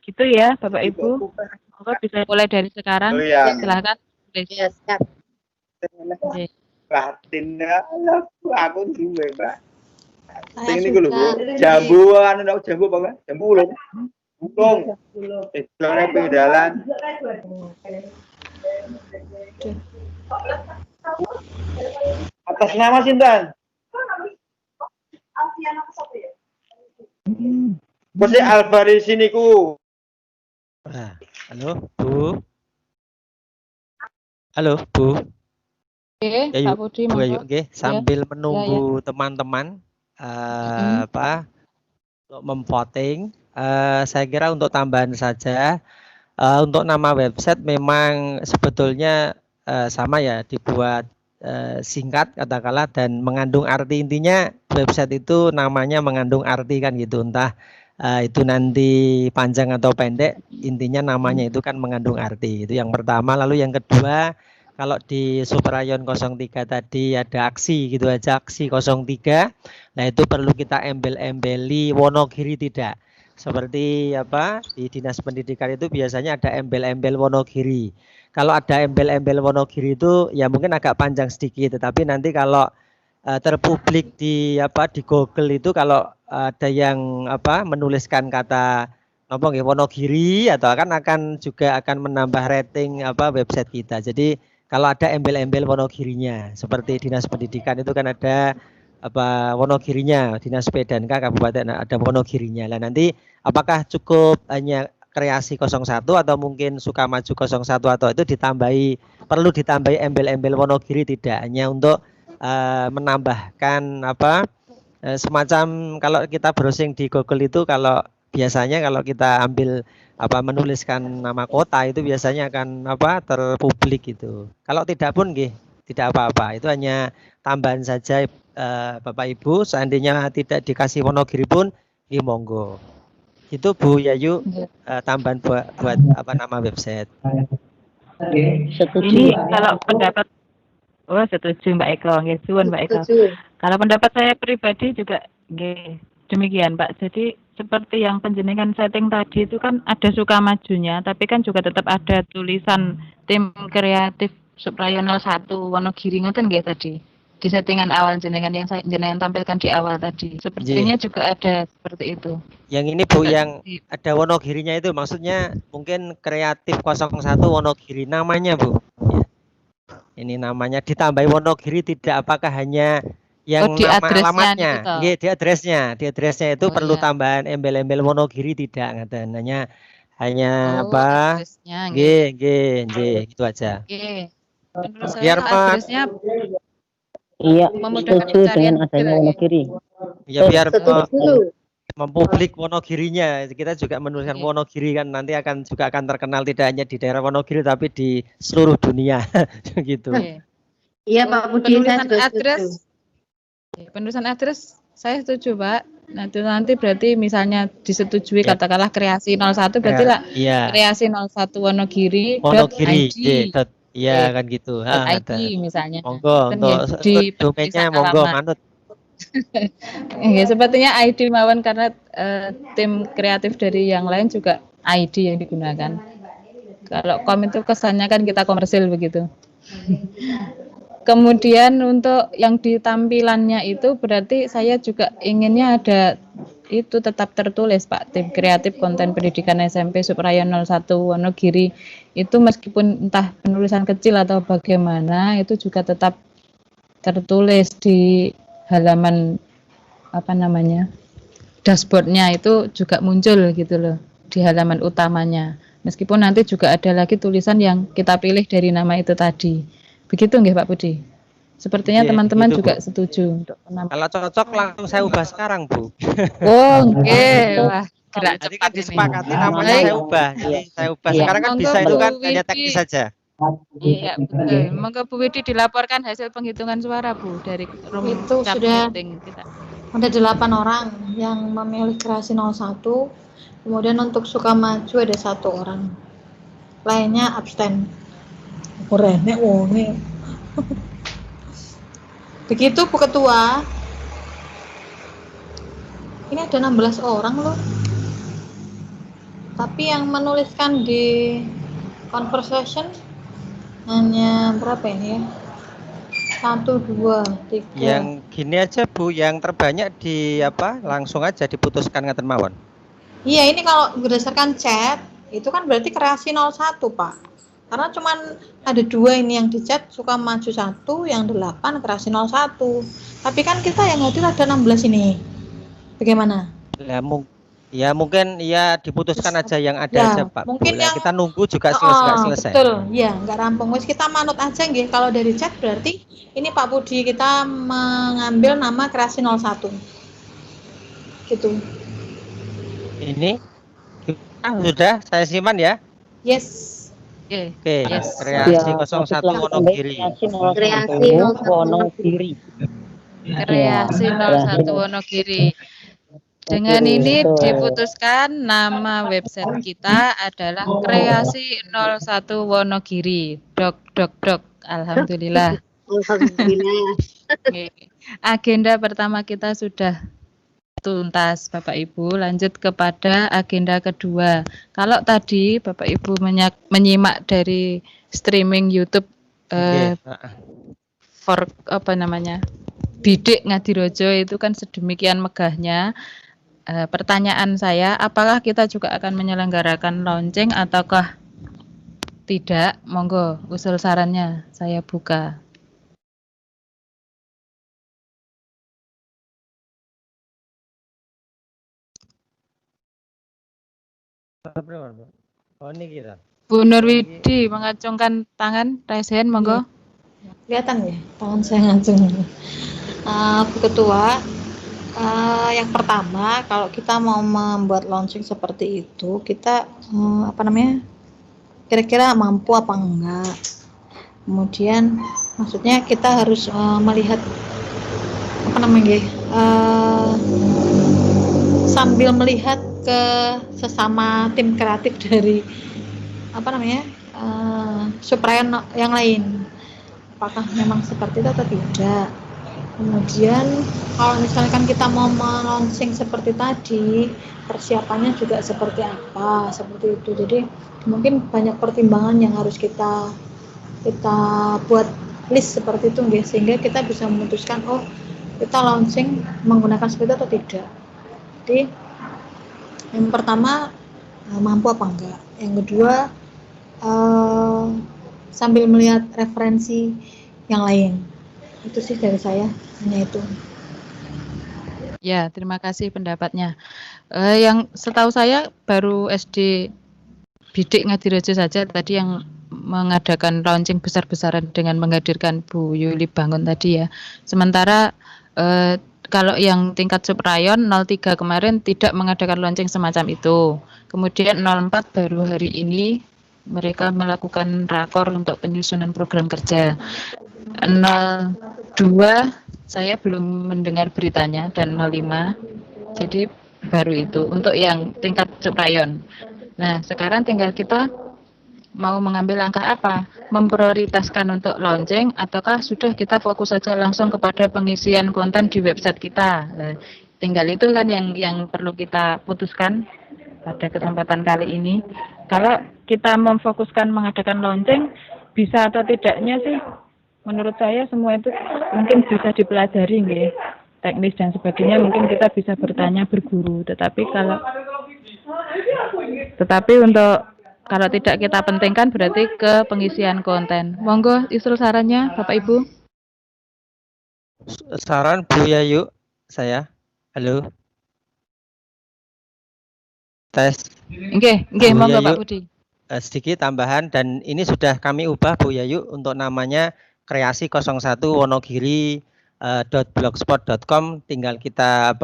Gitu ya Bapak Ibu, monggo bisa mulai dari sekarang, silahkan. Batinnya, aku duwe Mbak. Ini gue lho, jambuan, jambu apa? Jambu ulung. Ulung. Jalan pedalan. Atas nama sinten? Bos Alvari siniku. Halo, Bu. Halo, Bu. Oke, Pak Budi, monggo. Oke, sambil menunggu teman-teman untuk memvoting, saya kira untuk tambahan saja, untuk nama website memang sebetulnya sama ya, dibuat singkat katakanlah dan mengandung arti. Intinya website itu namanya mengandung arti kan gitu, entah itu nanti panjang atau pendek, intinya namanya itu kan mengandung arti. Itu yang pertama. Lalu yang kedua, Kalau di Suprayon 03 tadi ada aksi gitu aja, aksi 03. Nah, itu perlu kita embel-embeli Wonogiri tidak. Seperti apa di Dinas Pendidikan itu biasanya ada embel-embel Wonogiri. Kalau ada embel-embel Wonogiri itu ya mungkin agak panjang sedikit, tetapi nanti kalau terpublik di Google itu kalau ada yang menuliskan kata ngomong ya Wonogiri atau akan juga akan menambah rating website kita. Jadi kalau ada embel-embel Wonogirinya seperti Dinas Pendidikan itu kan ada Wonogirinya, Dinas PDNK Kabupaten ada Wonogirinya. Nah, nanti apakah cukup hanya kreasi 01 atau mungkin Sukamaju 01 atau itu perlu ditambahi embel-embel Wonogiri tidak, hanya untuk menambahkan semacam kalau kita browsing di Google itu kalau biasanya kalau kita ambil menuliskan nama kota itu biasanya akan terpublik gitu. Kalau tidak pun tidak apa-apa. Itu hanya tambahan saja Bapak Ibu, seandainya tidak dikasih Wonogiri pun monggo. Itu Bu Yayu tambahan buat nama website. Ini kalau pendapat setuju Mbak Eko, suwun Mbak Eko. Kalau pendapat saya pribadi juga demikian Pak. Jadi seperti yang penjenengan setting tadi itu kan ada Sukamajunya, tapi kan juga tetap ada tulisan tim kreatif Suprayon 01 Wonogiri ngoten nggih tadi. Di settingan awal jenengan yang jenengan tampilkan di awal tadi. Sepertinya juga ada seperti itu. Yang ini Bu yang ada Wonogirinya itu maksudnya mungkin kreatif 01 Wonogiri namanya Bu. Ya. Ini namanya ditambahi Wonogiri tidak, apakah hanya yang di nama alamatnya di adresnya itu perlu tambahan embel-embel Wonogiri tidak ngaten, hanya gitu aja. Biar adresnya setuju dengan adanya Wonogiri. Ya biar mempublik Wonogirinya, kita juga menuliskan Wonogiri kan nanti akan terkenal tidak hanya di daerah Wonogiri tapi di seluruh dunia gitu. Iya Pak Budi, saya juga setuju. Penulisan adres saya setuju Pak. Nanti berarti misalnya disetujui katakanlah kreasi 01 berarti lah kreasi 01 Wonogiri.id. Iya kan gitu. ID misalnya. Monggo untuk domainnya monggo manut. Ya, sepertinya ID mawon karena tim kreatif dari yang lain juga ID yang digunakan. Kalau kom itu kesannya kan kita komersil begitu. Kemudian untuk yang di tampilannya itu berarti saya juga inginnya ada itu tetap tertulis Pak, tim kreatif konten pendidikan SMP Suprayon 01 Wonogiri itu meskipun entah penulisan kecil atau bagaimana itu juga tetap tertulis di halaman dashboardnya itu juga muncul gitu loh di halaman utamanya, meskipun nanti juga ada lagi tulisan yang kita pilih dari nama itu tadi. Begitu nggih Pak Budi? Sepertinya teman-teman gitu, juga Bu. Setuju untuk kalau cocok langsung saya ubah sekarang Bu. Oh nggih, wah gerak cepat. Jadi kan disepakati namanya saya ubah. Jadi saya ubah sekarang kan bisa itu kan hanya teknis saja. Iya betul. Monggo Bu Widi dilaporkan hasil penghitungan suara Bu dari room itu sudah meeting kita. Ada 8 orang yang memilih kreasi 01. Kemudian untuk Sukamaju ada 1 orang. Lainnya abstain. Orene wonge. Begitu Bu Ketua. Ini ada 16 orang loh. Tapi yang menuliskan di conversation hanya berapa ini ya? 1, 2, 3. Yang gini aja Bu, yang terbanyak langsung aja diputuskan ngaten mawon. Iya, ini kalau berdasarkan chat itu kan berarti kreasi 01 Pak. Karena cuman ada 2 ini yang di chat Sukamaju 1, yang 8 kreasi 01. Tapi kan kita yang hadir ada 16 ini. Bagaimana? Ya mungkin ya diputuskan aja yang ada aja Pak. Mungkin yang kita nunggu juga selesai. Betul, ya nggak rampung. Wis kita manut aja nggih. Kalau dari chat berarti ini Pak Budi kita mengambil nama kreasi 01. Gitu. Ini sudah saya simpan ya. Yes. Oke, kreasi 01 Wonogiri. Kreasi 01 Wonogiri. Kreasi 01 Wonogiri. Dengan ini diputuskan nama website kita adalah kreasi 01 Wonogiri. Alhamdulillah. Alhamdulillah. Agenda pertama kita sudah tuntas Bapak Ibu, lanjut kepada agenda kedua. Kalau tadi Bapak Ibu menyimak dari streaming YouTube Bidik Ngadirojo itu kan sedemikian megahnya. Pertanyaan saya, apakah kita juga akan menyelenggarakan launching ataukah tidak? Monggo usul sarannya, saya buka. Bu Nurwidi mengacungkan tangan, raise hand, monggo. Kelihatan ya, tangan saya ngacung. Bu Ketua, yang pertama kalau kita mau membuat launching seperti itu, kita kira-kira mampu apa enggak. Kemudian maksudnya kita harus melihat sambil melihat ke sesama tim kreatif dari supplier yang lain, apakah memang seperti itu atau tidak. Kemudian kalau misalkan kita mau launching seperti tadi, persiapannya juga seperti apa, seperti itu. Jadi mungkin banyak pertimbangan yang harus kita buat list seperti itu, sehingga kita bisa memutuskan kita launching menggunakan seperti itu atau tidak. Jadi yang pertama mampu apa enggak, yang kedua sambil melihat referensi yang lain. Itu sih dari saya, hanya itu. Ya, terima kasih pendapatnya. Yang setahu saya baru SD Bidik Ngadirojo saja tadi yang mengadakan launching besar-besaran dengan menghadirkan Bu Yuli Bangun tadi ya. Sementara kalau yang tingkat subrayon 03 kemarin tidak mengadakan launching semacam itu. Kemudian 04 baru hari ini mereka melakukan rakor untuk penyusunan program kerja. 02 saya belum mendengar beritanya dan 05 jadi baru itu untuk yang tingkat subrayon. Nah sekarang tinggal kita mau mengambil langkah apa, memprioritaskan untuk launching ataukah sudah kita fokus saja langsung kepada pengisian konten di website kita. Nah, tinggal itu kan yang perlu kita putuskan pada kesempatan kali ini. Kalau kita memfokuskan mengadakan launching, bisa atau tidaknya sih menurut saya semua itu mungkin bisa dipelajari nggih. Teknis dan sebagainya mungkin kita bisa bertanya berguru, tetapi untuk kalau tidak kita pentingkan berarti ke pengisian konten. Monggo usul sarannya Bapak Ibu. Saran Bu Yayu, saya. Halo. Tes. Oke, monggo Pak Budi. Sedikit tambahan dan ini sudah kami ubah Bu Yayu untuk namanya kreasi 01 Wonogiri .blogspot.com, tinggal kita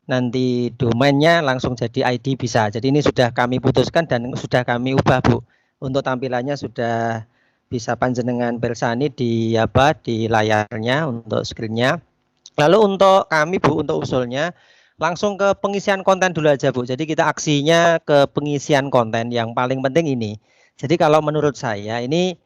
nanti domainnya langsung jadi ID bisa. Jadi ini sudah kami putuskan dan sudah kami ubah Bu. Untuk tampilannya sudah bisa panjenengan bersani di layarnya untuk screen-nya. Lalu untuk kami Bu, untuk usulnya langsung ke pengisian konten dulu aja Bu. Jadi kita aksinya ke pengisian konten yang paling penting ini. Jadi kalau menurut saya ini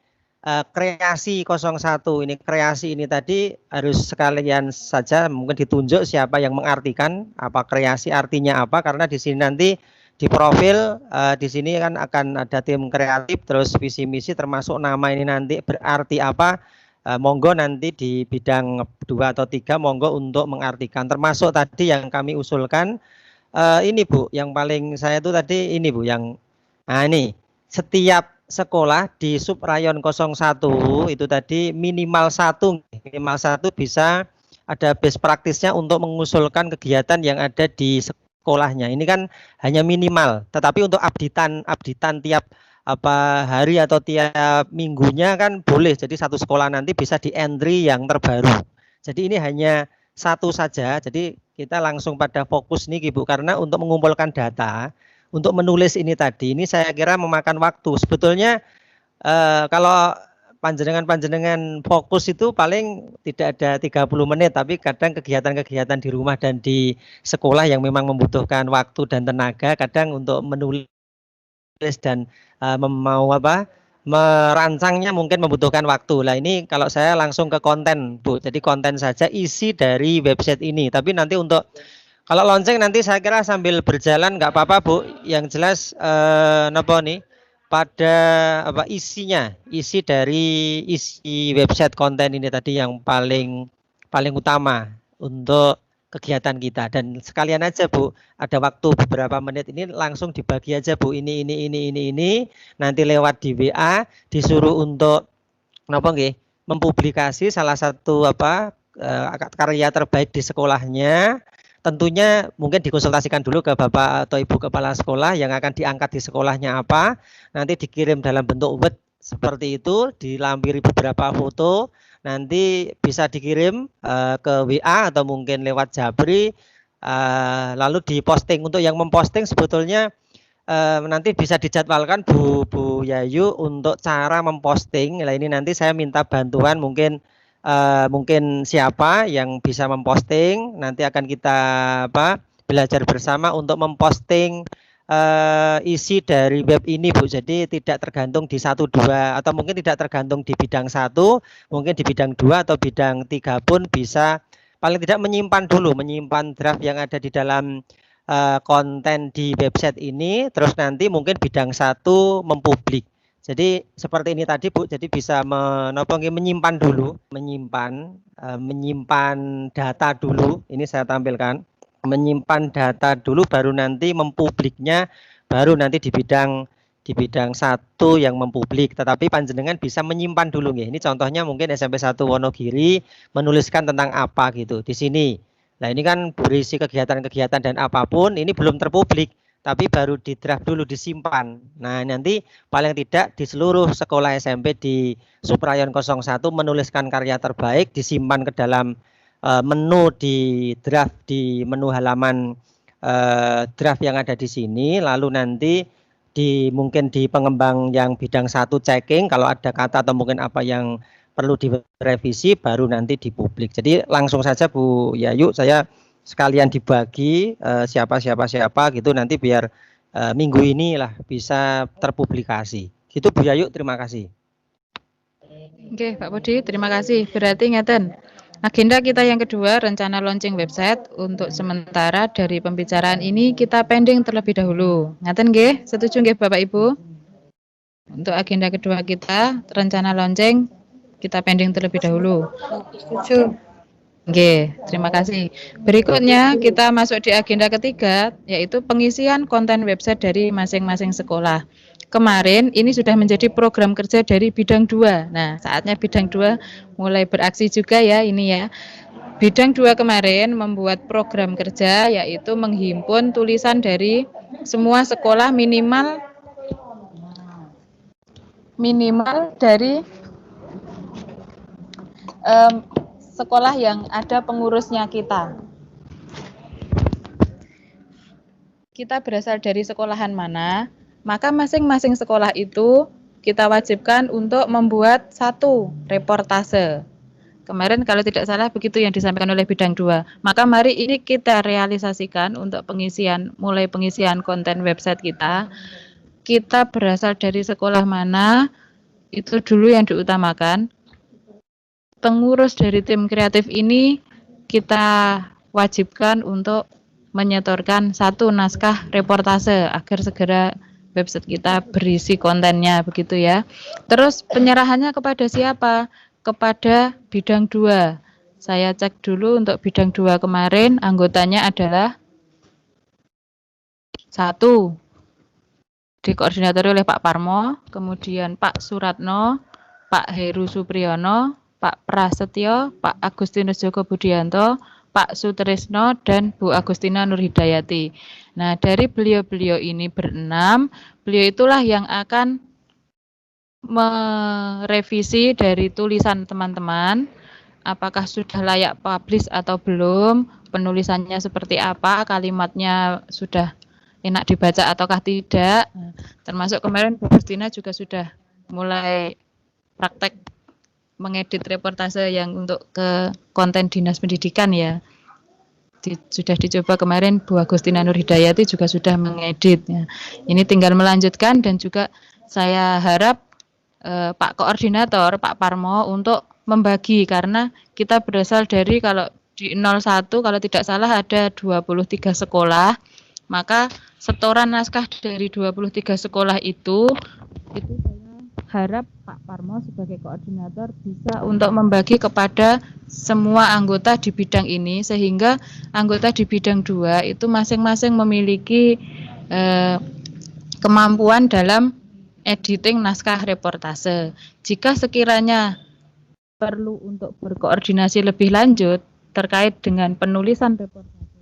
kreasi 01 ini, kreasi ini tadi harus sekalian saja mungkin ditunjuk siapa yang mengartikan apa kreasi artinya apa, karena di sini nanti di profil di sini kan akan ada tim kreatif, terus visi misi termasuk nama ini nanti berarti apa. Monggo nanti di bidang 2 atau 3 monggo untuk mengartikan, termasuk tadi yang kami usulkan ini Bu, yang paling saya itu tadi ini Bu, yang ini setiap sekolah di subrayon 01 itu tadi minimal satu bisa ada best practice-nya untuk mengusulkan kegiatan yang ada di sekolahnya. Ini kan hanya minimal, tetapi untuk updatean tiap hari atau tiap minggunya kan boleh. Jadi satu sekolah nanti bisa di entry yang terbaru. Jadi ini hanya satu saja. Jadi kita langsung pada fokus nih Bu, karena untuk mengumpulkan data, untuk menulis ini tadi, ini saya kira memakan waktu. Sebetulnya kalau panjenengan fokus itu paling tidak ada 30 menit, tapi kadang kegiatan-kegiatan di rumah dan di sekolah yang memang membutuhkan waktu dan tenaga, kadang untuk menulis dan merancangnya mungkin membutuhkan waktu. Lah ini kalau saya langsung ke konten, Bu. Jadi konten saja isi dari website ini. Tapi nanti untuk kalau lonceng nanti saya kira sambil berjalan nggak apa-apa, Bu. Yang jelas nopo nih pada apa isinya, isi dari isi website konten ini tadi yang paling utama untuk kegiatan kita. Dan sekalian aja Bu, ada waktu beberapa menit ini langsung dibagi aja Bu, ini nanti lewat di WA disuruh untuk kenapa nggih mempublikasi salah satu karya terbaik di sekolahnya. Tentunya mungkin dikonsultasikan dulu ke Bapak atau Ibu Kepala Sekolah yang akan diangkat di sekolahnya apa, nanti dikirim dalam bentuk Word seperti itu, dilampiri beberapa foto, nanti bisa dikirim ke WA atau mungkin lewat Jabri, lalu diposting. Untuk yang memposting sebetulnya nanti bisa dijadwalkan Bu Yayu untuk cara memposting. Nah ini nanti saya minta bantuan mungkin siapa yang bisa memposting, nanti akan kita belajar bersama untuk memposting isi dari web ini Bu. Jadi tidak tergantung di 1, 2 atau mungkin tidak tergantung di bidang 1, mungkin di bidang 2 atau bidang 3 pun bisa, paling tidak menyimpan draft yang ada di dalam konten di website ini, terus nanti mungkin bidang 1 mempublik. Jadi seperti ini tadi Bu, jadi bisa menyimpan dulu, menyimpan data dulu. Ini saya tampilkan, menyimpan data dulu, baru nanti mempubliknya, baru nanti di bidang 1 yang mempublik. Tetapi panjenengan bisa menyimpan dulu nggih. Ini contohnya mungkin SMP 1 Wonogiri menuliskan tentang apa gitu di sini. Nah ini kan berisi kegiatan-kegiatan dan apapun, ini belum terpublik, tapi baru di draft dulu, disimpan. Nah nanti paling tidak di seluruh sekolah SMP di Suprayon 01 menuliskan karya terbaik, disimpan ke dalam menu di draft, di menu halaman draft yang ada di sini. Lalu nanti mungkin di pengembang yang bidang 1 checking, kalau ada kata atau mungkin apa yang perlu direvisi, baru nanti dipublik. Jadi langsung saja Bu Yayu, saya sekalian dibagi siapa gitu, nanti biar minggu ini lah bisa terpublikasi. Gitu Bu Yayu, terima kasih. Oke Pak Budi, terima kasih. Berarti ngeten, agenda kita yang kedua, rencana launching website. Untuk sementara dari pembicaraan ini kita pending terlebih dahulu. Ngeten nggih? Setuju nggih Bapak Ibu? Untuk agenda kedua kita, rencana launching kita pending terlebih dahulu. Setuju. Oke, terima kasih. Berikutnya kita masuk di agenda ketiga, yaitu pengisian konten website dari masing-masing sekolah. Kemarin ini sudah menjadi program kerja dari bidang 2. Nah, saatnya bidang 2 mulai beraksi juga ya ini ya. Bidang 2 kemarin membuat program kerja, yaitu menghimpun tulisan dari semua sekolah minimal dari sekolah yang ada pengurusnya kita. Kita berasal dari sekolahan mana, maka masing-masing sekolah itu kita wajibkan untuk membuat 1 reportase. Kemarin kalau tidak salah begitu yang disampaikan oleh bidang 2. Maka mari ini kita realisasikan untuk mulai pengisian konten website kita. Kita berasal dari sekolah mana, itu dulu yang diutamakan. Pengurus dari tim kreatif ini kita wajibkan untuk menyetorkan 1 naskah reportase agar segera website kita berisi kontennya begitu ya. Terus penyerahannya kepada siapa? Kepada bidang 2. Saya cek dulu untuk bidang 2 kemarin anggotanya adalah 1 dikoordinatori oleh Pak Parmo, kemudian Pak Suratno, Pak Heru Supriyono, Pak Prasetyo, Pak Agustinus Joko Budianto, Pak Sutrisno, dan Bu Agustina Nurhidayati. Nah, dari beliau-beliau ini berenam, beliau itulah yang akan merevisi dari tulisan teman-teman, apakah sudah layak publish atau belum, penulisannya seperti apa, kalimatnya sudah enak dibaca ataukah tidak. Termasuk kemarin Bu Agustina juga sudah mulai praktek mengedit reportase yang untuk ke konten Dinas Pendidikan ya. Sudah dicoba kemarin Bu Agustina Nurhidayati juga sudah mengedit ya. Ini tinggal melanjutkan dan juga saya harap Pak Koordinator, Pak Parmo untuk membagi karena kita berasal dari kalau di 01 kalau tidak salah ada 23 sekolah, maka setoran naskah dari 23 sekolah itu saya harap Pak Parmo sebagai koordinator bisa untuk membagi kepada semua anggota di bidang ini sehingga anggota di bidang 2 itu masing-masing memiliki kemampuan dalam editing naskah reportase. Jika sekiranya perlu untuk berkoordinasi lebih lanjut terkait dengan penulisan reportase,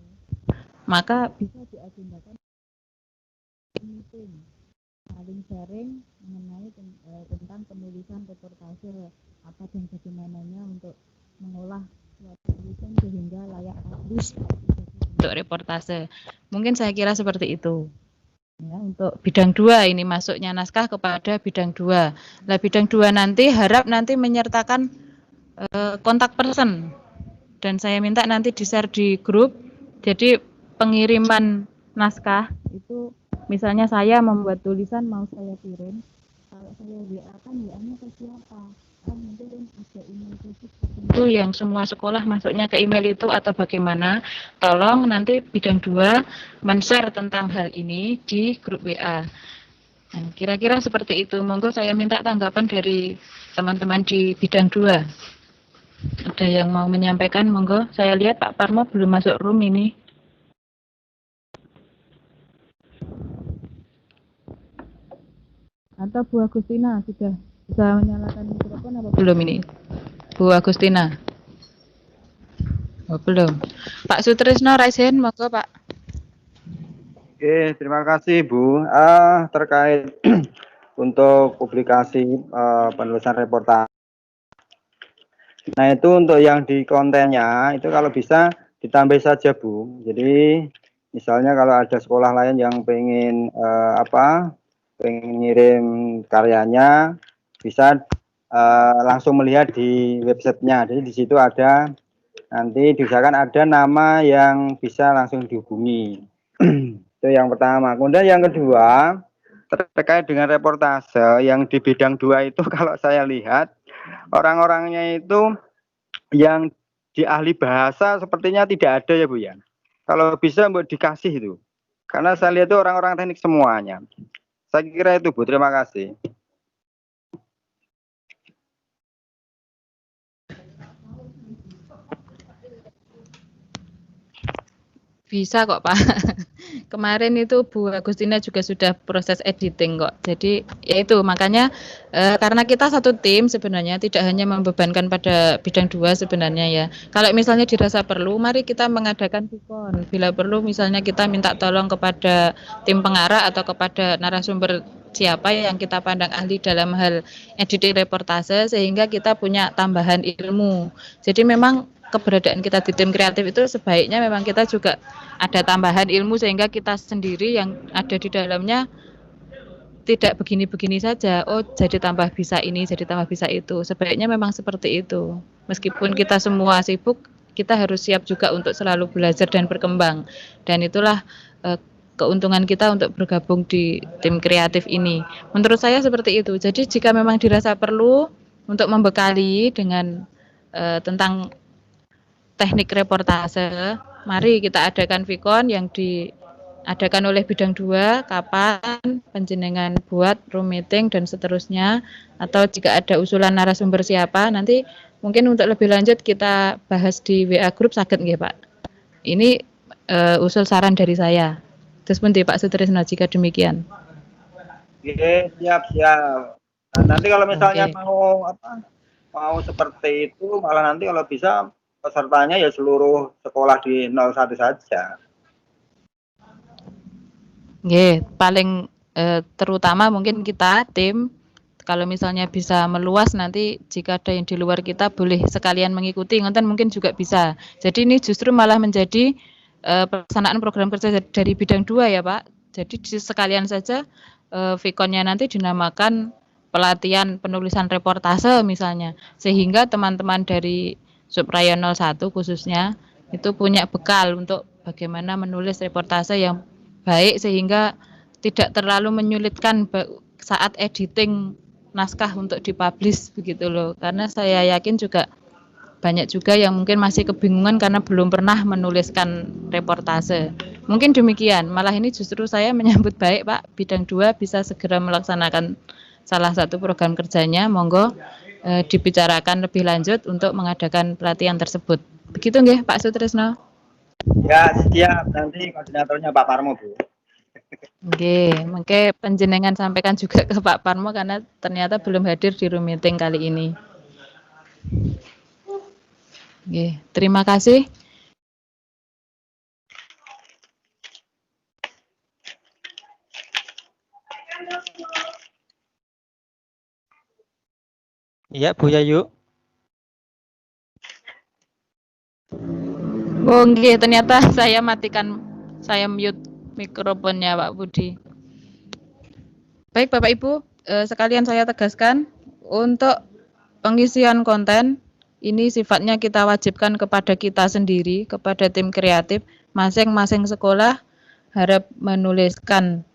maka bisa diagendakan meeting saling sharing mengenai tentang penulisan reportase apa dan bagaimananya untuk mengolah suatu tulisan sehingga layak publish untuk reportase. Mungkin saya kira seperti itu. Ya, untuk bidang 2 ini masuknya naskah kepada bidang 2. Nah, bidang 2 nanti harap nanti menyertakan kontak person. Dan saya minta nanti di-share di grup. Jadi pengiriman naskah itu misalnya saya membuat tulisan mau saya kirim. Kalau saya WA kan WA-nya ke siapa? Kan mungkin ada email khusus itu yang semua sekolah masuknya ke email itu atau bagaimana? Tolong nanti bidang 2 men-share tentang hal ini di grup WA. Nah, kira-kira seperti itu. Monggo saya minta tanggapan dari teman-teman di bidang 2. Ada yang mau menyampaikan? Monggo. Saya lihat Pak Parmo belum masuk room ini. Atau Bu Agustina sudah bisa menyalakan mikrofon apa belum ini? Bu Agustina. Oh, belum. Pak Sutrisno raise hand, monggo Pak. Oke, terima kasih Bu. Terkait untuk publikasi penulisan reportase. Nah itu untuk yang di kontennya itu kalau bisa ditambah saja Bu. Jadi misalnya kalau ada sekolah lain yang pengen pengen ngirim karyanya bisa langsung melihat di websitenya. Jadi di situ ada nanti diusahakan ada nama yang bisa langsung dihubungi. Itu yang pertama. Kemudian yang kedua terkait dengan reportase yang di bidang 2 itu kalau saya lihat orang-orangnya itu yang di ahli bahasa sepertinya tidak ada ya Bu ya. Kalau bisa mau dikasih itu. Karena saya lihat itu orang-orang teknik semuanya. Saya kira itu Bu, terima kasih. Bisa kok Pak. Kemarin itu Bu Agustina juga sudah proses editing kok. Jadi ya itu makanya karena kita satu tim sebenarnya tidak hanya membebankan pada bidang 2 sebenarnya ya. Kalau misalnya dirasa perlu, mari kita mengadakan vikon. Bila perlu misalnya kita minta tolong kepada tim pengarah atau kepada narasumber siapa yang kita pandang ahli dalam hal editing reportase sehingga kita punya tambahan ilmu. Jadi memang keberadaan kita di tim kreatif itu sebaiknya memang kita juga ada tambahan ilmu sehingga kita sendiri yang ada di dalamnya tidak begini-begini saja. Oh, jadi tambah bisa ini, jadi tambah bisa itu. Sebaiknya memang seperti itu. Meskipun kita semua sibuk, kita harus siap juga untuk selalu belajar dan berkembang. Dan itulah keuntungan kita untuk bergabung di tim kreatif ini. Menurut saya seperti itu. Jadi jika memang dirasa perlu untuk membekali dengan tentang teknik reportase, mari kita adakan vikon yang diadakan oleh bidang 2, kapan panjenengan buat room meeting dan seterusnya, atau jika ada usulan narasumber siapa, nanti mungkin untuk lebih lanjut kita bahas di WA group saged nggih Pak. Ini usul saran dari saya. Terus pun di Pak Sutrisno jika demikian. Oke, siap. Nah, nanti kalau misalnya mau seperti itu, malah nanti kalau bisa pesertanya ya seluruh sekolah di 01 saja. Nggih, paling terutama mungkin kita tim kalau misalnya bisa meluas nanti jika ada yang di luar kita boleh sekalian mengikuti, ngoten mungkin juga bisa. Jadi ini justru malah menjadi pelaksanaan program kerja dari bidang 2 ya Pak. Jadi sekalian saja vikonnya nanti dinamakan pelatihan penulisan reportase misalnya, sehingga teman-teman dari Supraya 01 khususnya itu punya bekal untuk bagaimana menulis reportase yang baik sehingga tidak terlalu menyulitkan saat editing naskah untuk dipublish begitu loh. Karena saya yakin juga banyak juga yang mungkin masih kebingungan karena belum pernah menuliskan reportase. Mungkin demikian, malah ini justru saya menyambut baik Pak, bidang 2 bisa segera melaksanakan salah satu program kerjanya, monggo dibicarakan lebih lanjut untuk mengadakan pelatihan tersebut. Begitu nggih Pak Sutrisno? Ya, siap. Nanti koordinatornya Pak Parmo, Bu. Oke, mungkin panjenengan sampaikan juga ke Pak Parmo karena ternyata belum hadir di room meeting kali ini. Oke, terima kasih. Iya, Bu Yayu. Oh, nggih, ternyata saya mute mikrofonnya Pak Budi. Baik Bapak Ibu, sekalian saya tegaskan untuk pengisian konten ini sifatnya kita wajibkan kepada kita sendiri, kepada tim kreatif, masing-masing sekolah harap menuliskan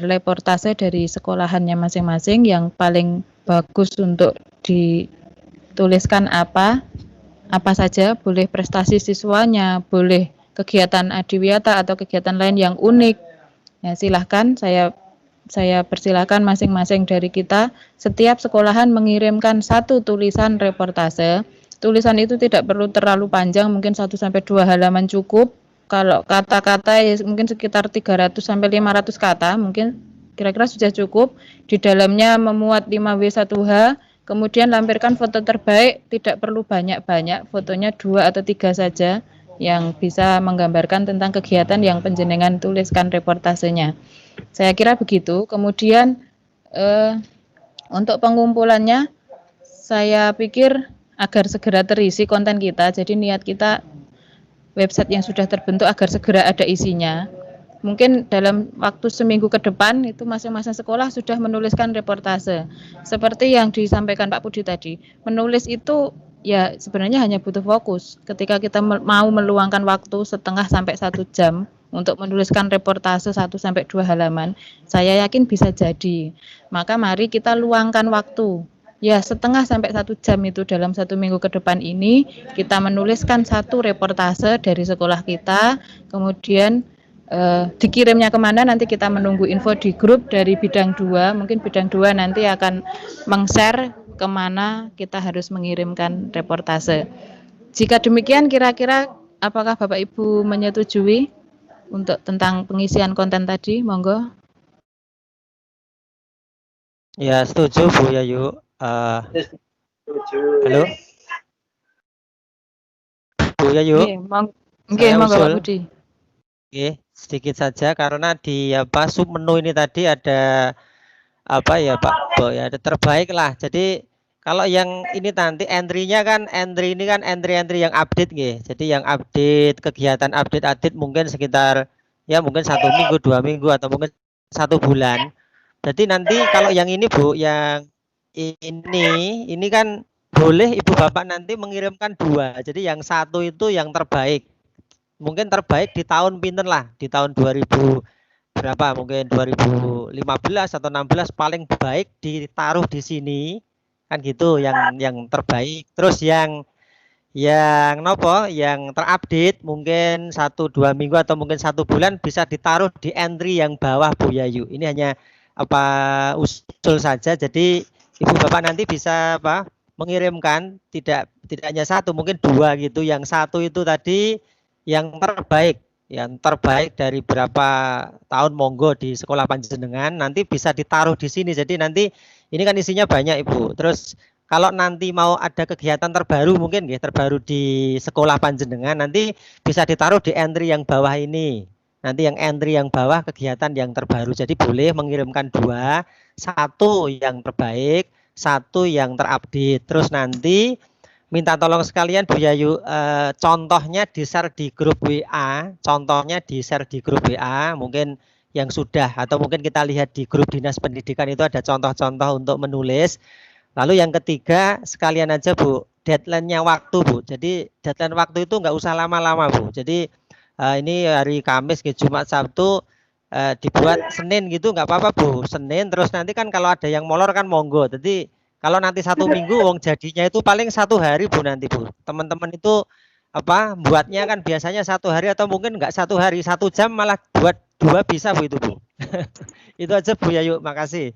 reportase dari sekolahannya masing-masing yang paling bagus untuk dituliskan apa saja, boleh prestasi siswanya, boleh kegiatan adiwiyata atau kegiatan lain yang unik. Ya, silahkan saya persilahkan masing-masing dari kita, setiap sekolahan mengirimkan satu tulisan reportase. Tulisan itu tidak perlu terlalu panjang, mungkin 1-2 halaman cukup. Kalau kata-kata ya mungkin sekitar 300-500 kata, mungkin kira-kira sudah cukup. Di dalamnya memuat 5W1H, kemudian lampirkan foto terbaik, tidak perlu banyak-banyak, fotonya 2 atau 3 saja yang bisa menggambarkan tentang kegiatan yang panjenengan tuliskan reportasenya. Saya kira begitu. Kemudian untuk pengumpulannya, saya pikir agar segera terisi konten kita, jadi niat kita website yang sudah terbentuk agar segera ada isinya. Mungkin dalam waktu seminggu ke depan itu masing-masing sekolah sudah menuliskan reportase. Seperti yang disampaikan Pak Budi tadi, menulis itu ya sebenarnya hanya butuh fokus. Ketika kita mau meluangkan waktu setengah sampai 1 jam untuk menuliskan reportase 1-2 halaman, saya yakin bisa jadi. Maka mari kita luangkan waktu. Ya, setengah sampai 1 jam itu dalam 1 minggu ke depan ini kita menuliskan satu reportase dari sekolah kita, kemudian dikirimnya kemana nanti kita menunggu info di grup dari bidang 2, mungkin bidang 2 nanti akan meng-share kemana kita harus mengirimkan reportase. Jika demikian kira-kira apakah Bapak Ibu menyetujui untuk tentang pengisian konten tadi, monggo. Ya, setuju Bu Yayu. Halo Bu Yayu. Oke, monggo Pak Budi. Oke, sedikit saja karena di sub menu ini tadi ada apa ya Pak Bo ya, ada terbaik lah. Jadi kalau yang ini nanti entry-nya kan entry yang update nggih. Jadi yang update kegiatan update mungkin sekitar ya mungkin 1 minggu, 2 minggu atau mungkin 1 bulan. Jadi nanti kalau yang ini Bu, yang ini kan boleh Ibu Bapak nanti mengirimkan 2. Jadi yang 1 itu yang terbaik. Mungkin terbaik di tahun pinten lah, di tahun 2000 berapa, mungkin 2015 atau 16 paling baik ditaruh di sini. Kan gitu yang terbaik. Terus yang nopo yang terupdate mungkin 1-2 minggu atau mungkin 1 bulan bisa ditaruh di entry yang bawah Bu Yayu. Ini hanya usul saja. Jadi Ibu Bapak nanti bisa mengirimkan tidak hanya 1, mungkin 2 gitu. Yang 1 itu tadi yang terbaik dari berapa tahun monggo di sekolah panjenengan nanti bisa ditaruh di sini. Jadi nanti ini kan isinya banyak Ibu. Terus kalau nanti mau ada kegiatan terbaru mungkin ya terbaru di sekolah panjenengan nanti bisa ditaruh di entry yang bawah ini. Nanti yang entry yang bawah kegiatan yang terbaru. Jadi boleh mengirimkan 2, 1 yang terbaik, 1 yang terupdate. Terus nanti minta tolong sekalian Bu Yayu, contohnya di-share di grup WA, mungkin yang sudah atau mungkin kita lihat di grup Dinas Pendidikan itu ada contoh-contoh untuk menulis. Lalu yang ketiga sekalian aja Bu, deadline-nya waktu Bu. Jadi deadline waktu itu nggak usah lama-lama Bu. Jadi ini hari Kamis ke Jumat Sabtu dibuat Senin gitu nggak apa-apa Bu. Senin terus nanti kan kalau ada yang molor kan monggo. Jadi kalau nanti 1 minggu wong jadinya itu paling 1 hari Bu nanti Bu. Teman-teman itu apa buatnya kan biasanya 1 hari atau mungkin nggak 1 hari 1 jam malah buat 2 bisa Bu itu Bu. Itu aja Bu ya yuk makasih.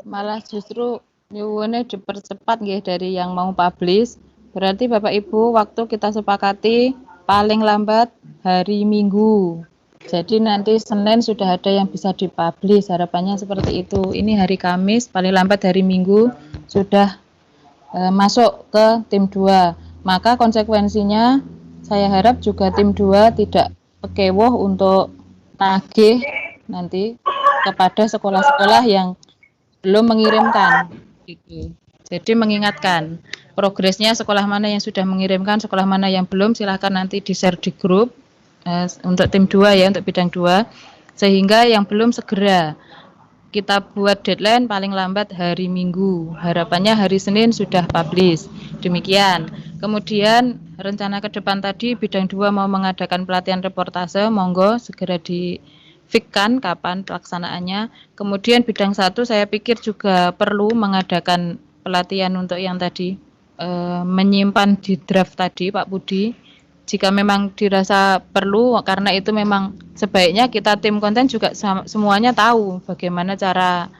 Malah justru nyuwunnya dipercepat nggih dari yang mau publish. Berarti Bapak Ibu waktu kita sepakati paling lambat hari Minggu. Jadi nanti Senin sudah ada yang bisa dipublish, harapannya seperti itu. Ini hari Kamis, paling lambat hari Minggu sudah masuk ke tim 2. Maka konsekuensinya saya harap juga tim 2 tidak pekewoh untuk nagih nanti kepada sekolah-sekolah yang belum mengirimkan gitu. Jadi mengingatkan progresnya sekolah mana yang sudah mengirimkan, sekolah mana yang belum, silahkan nanti di-share di grup untuk tim 2 ya, untuk bidang 2, sehingga yang belum segera kita buat deadline paling lambat hari Minggu, harapannya hari Senin sudah publish. Demikian. Kemudian rencana ke depan tadi bidang 2 mau mengadakan pelatihan reportase, monggo segera difikkan kapan pelaksanaannya. Kemudian bidang 1 saya pikir juga perlu mengadakan pelatihan untuk yang tadi menyimpan di draft tadi Pak Budi. Jika memang dirasa perlu, karena itu memang sebaiknya kita tim konten juga semuanya tahu bagaimana cara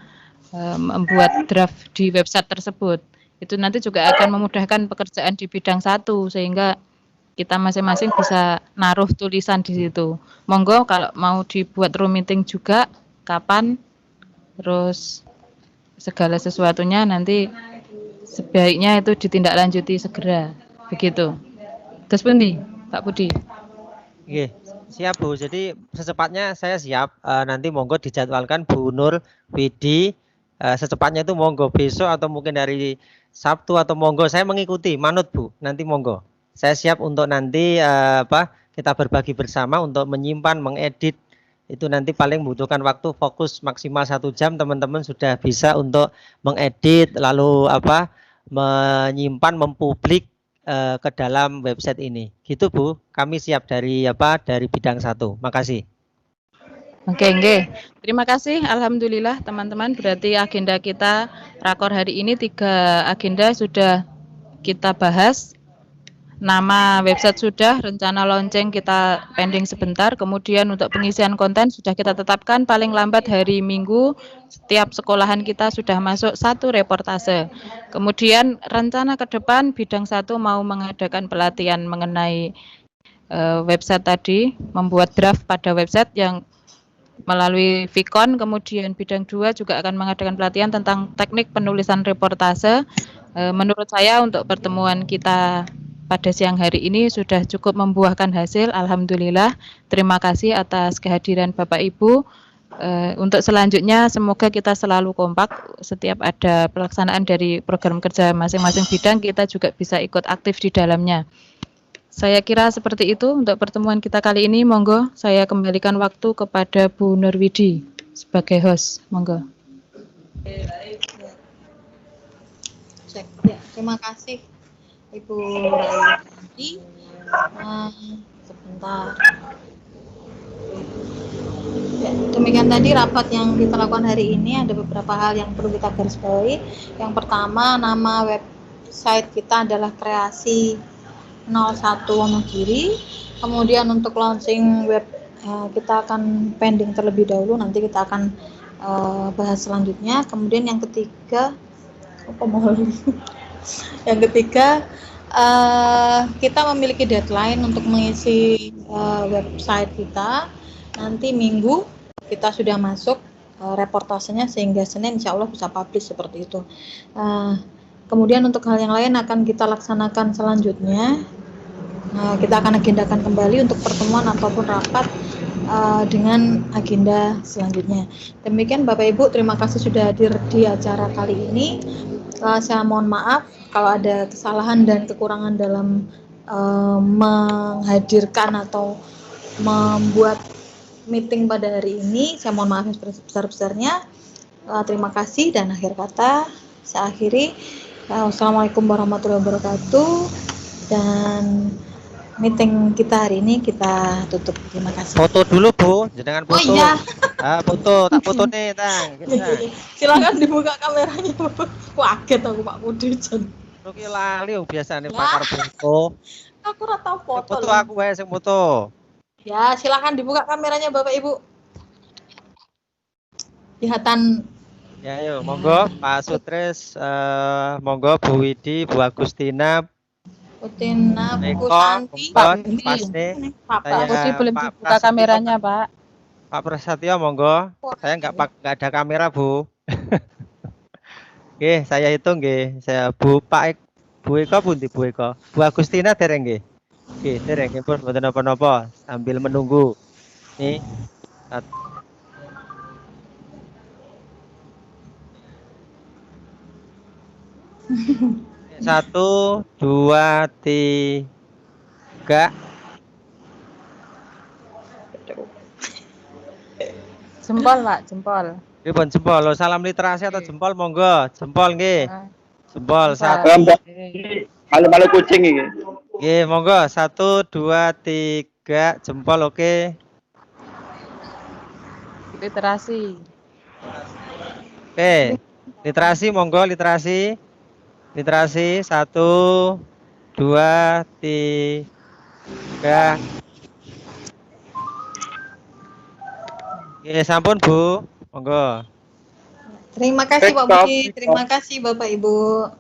membuat draft di website tersebut. Itu nanti juga akan memudahkan pekerjaan di bidang 1 sehingga kita masing-masing bisa naruh tulisan di situ. Monggo kalau mau dibuat room meeting juga kapan, terus segala sesuatunya nanti sebaiknya itu ditindaklanjuti segera. Begitu. Terus pundi? Pak Budi. Oke, siap Bu. Jadi secepatnya saya siap. Nanti monggo dijadwalkan Bu Nur Widi. Secepatnya itu monggo besok atau mungkin dari Sabtu atau monggo saya mengikuti manut Bu. Nanti monggo. Saya siap untuk nanti kita berbagi bersama untuk menyimpan, mengedit. Itu nanti paling membutuhkan waktu fokus maksimal 1 jam. Teman-teman sudah bisa untuk mengedit lalu menyimpan, mempublik ke dalam website ini. Gitu Bu, kami siap dari bidang 1. Makasih. Oke. Terima kasih. Alhamdulillah teman-teman, berarti agenda kita rakor hari ini 3 agenda sudah kita bahas. Nama website sudah, rencana lonceng kita pending sebentar, kemudian untuk pengisian konten sudah kita tetapkan paling lambat hari Minggu, setiap sekolahan kita sudah masuk 1 reportase. Kemudian rencana ke depan bidang 1 mau mengadakan pelatihan mengenai website tadi, membuat draft pada website yang melalui Vicon, kemudian bidang 2 juga akan mengadakan pelatihan tentang teknik penulisan reportase. Menurut saya untuk pertemuan kita pada siang hari ini sudah cukup membuahkan hasil, alhamdulillah. Terima kasih atas kehadiran Bapak Ibu. Untuk selanjutnya semoga kita selalu kompak, setiap ada pelaksanaan dari program kerja masing-masing bidang kita juga bisa ikut aktif di dalamnya. Saya kira seperti itu untuk pertemuan kita kali ini. Monggo saya kembalikan waktu kepada Bu Nurwidi sebagai host. Monggo. Ya, terima kasih Ibu Rayi. Sebentar. Ya, demikian tadi rapat yang kita lakukan hari ini. Ada beberapa hal yang perlu kita garis bawahi. Yang pertama, nama website kita adalah Kreasi 01 Wonogiri. Kemudian untuk launching web kita akan pending terlebih dahulu. Nanti kita akan bahas selanjutnya. Kemudian yang ketiga, yang ketiga, kita memiliki deadline untuk mengisi website kita. Nanti Minggu kita sudah masuk reportasenya sehingga Senin insya Allah bisa publish seperti itu. Kemudian untuk hal yang lain akan kita laksanakan selanjutnya. Kita akan agendakan kembali untuk pertemuan ataupun rapat dengan agenda selanjutnya. Demikian Bapak Ibu, terima kasih sudah hadir di acara kali ini. Saya mohon maaf kalau ada kesalahan dan kekurangan dalam menghadirkan atau membuat meeting pada hari ini. Saya mohon maaf yang sebesar-besarnya. Terima kasih dan akhir kata saya akhiri. Wassalamualaikum warahmatullahi wabarakatuh dan meeting kita hari ini kita tutup. Terima kasih. Foto dulu Bu, jenengan Oh foto. iya. Foto, tak foto nih, Tang. Silakan dibuka kameranya. Kaget aku Pak Budi. Oke lali biasanya Lah. pakar foto. Aku ora tau foto. Foto lho. aku wae sing foto. Ya, silakan dibuka kameranya Bapak Ibu. Lihatan. Ya yuk, monggo Pak Sutris, monggo Bu Widi, Bu Agustina, Putina, Bu Eko, Santi, Pak Budi. pas nih. Pak Saya Budi belum Pak dibuka Prasetyo, kameranya, Pak. Pak Prasetyo, monggo. Saya nggak ada kamera Bu. Oke, saya hitung nggih. Saya Bu Eko pundi Bu Eko? Bu Agustina dereng nggih. Oke, dereng nggih pun mboten napa-napa sambil menunggu. Nih. 1, 2, 3. Jempol, Pak, jempol. Pripun jempol? Lo salam literasi atau jempol monggo? Jempol nggih. Jempol Jempol. 1. Malu-malu kucing ini. Nggih, monggo 1, 2, 3 jempol oke. Literasi. Oke. Literasi monggo literasi. Literasi 1, 2, 3. Oke, sampun Bu. Monggo. Terima kasih Pak Budi, terima kasih Bapak Ibu.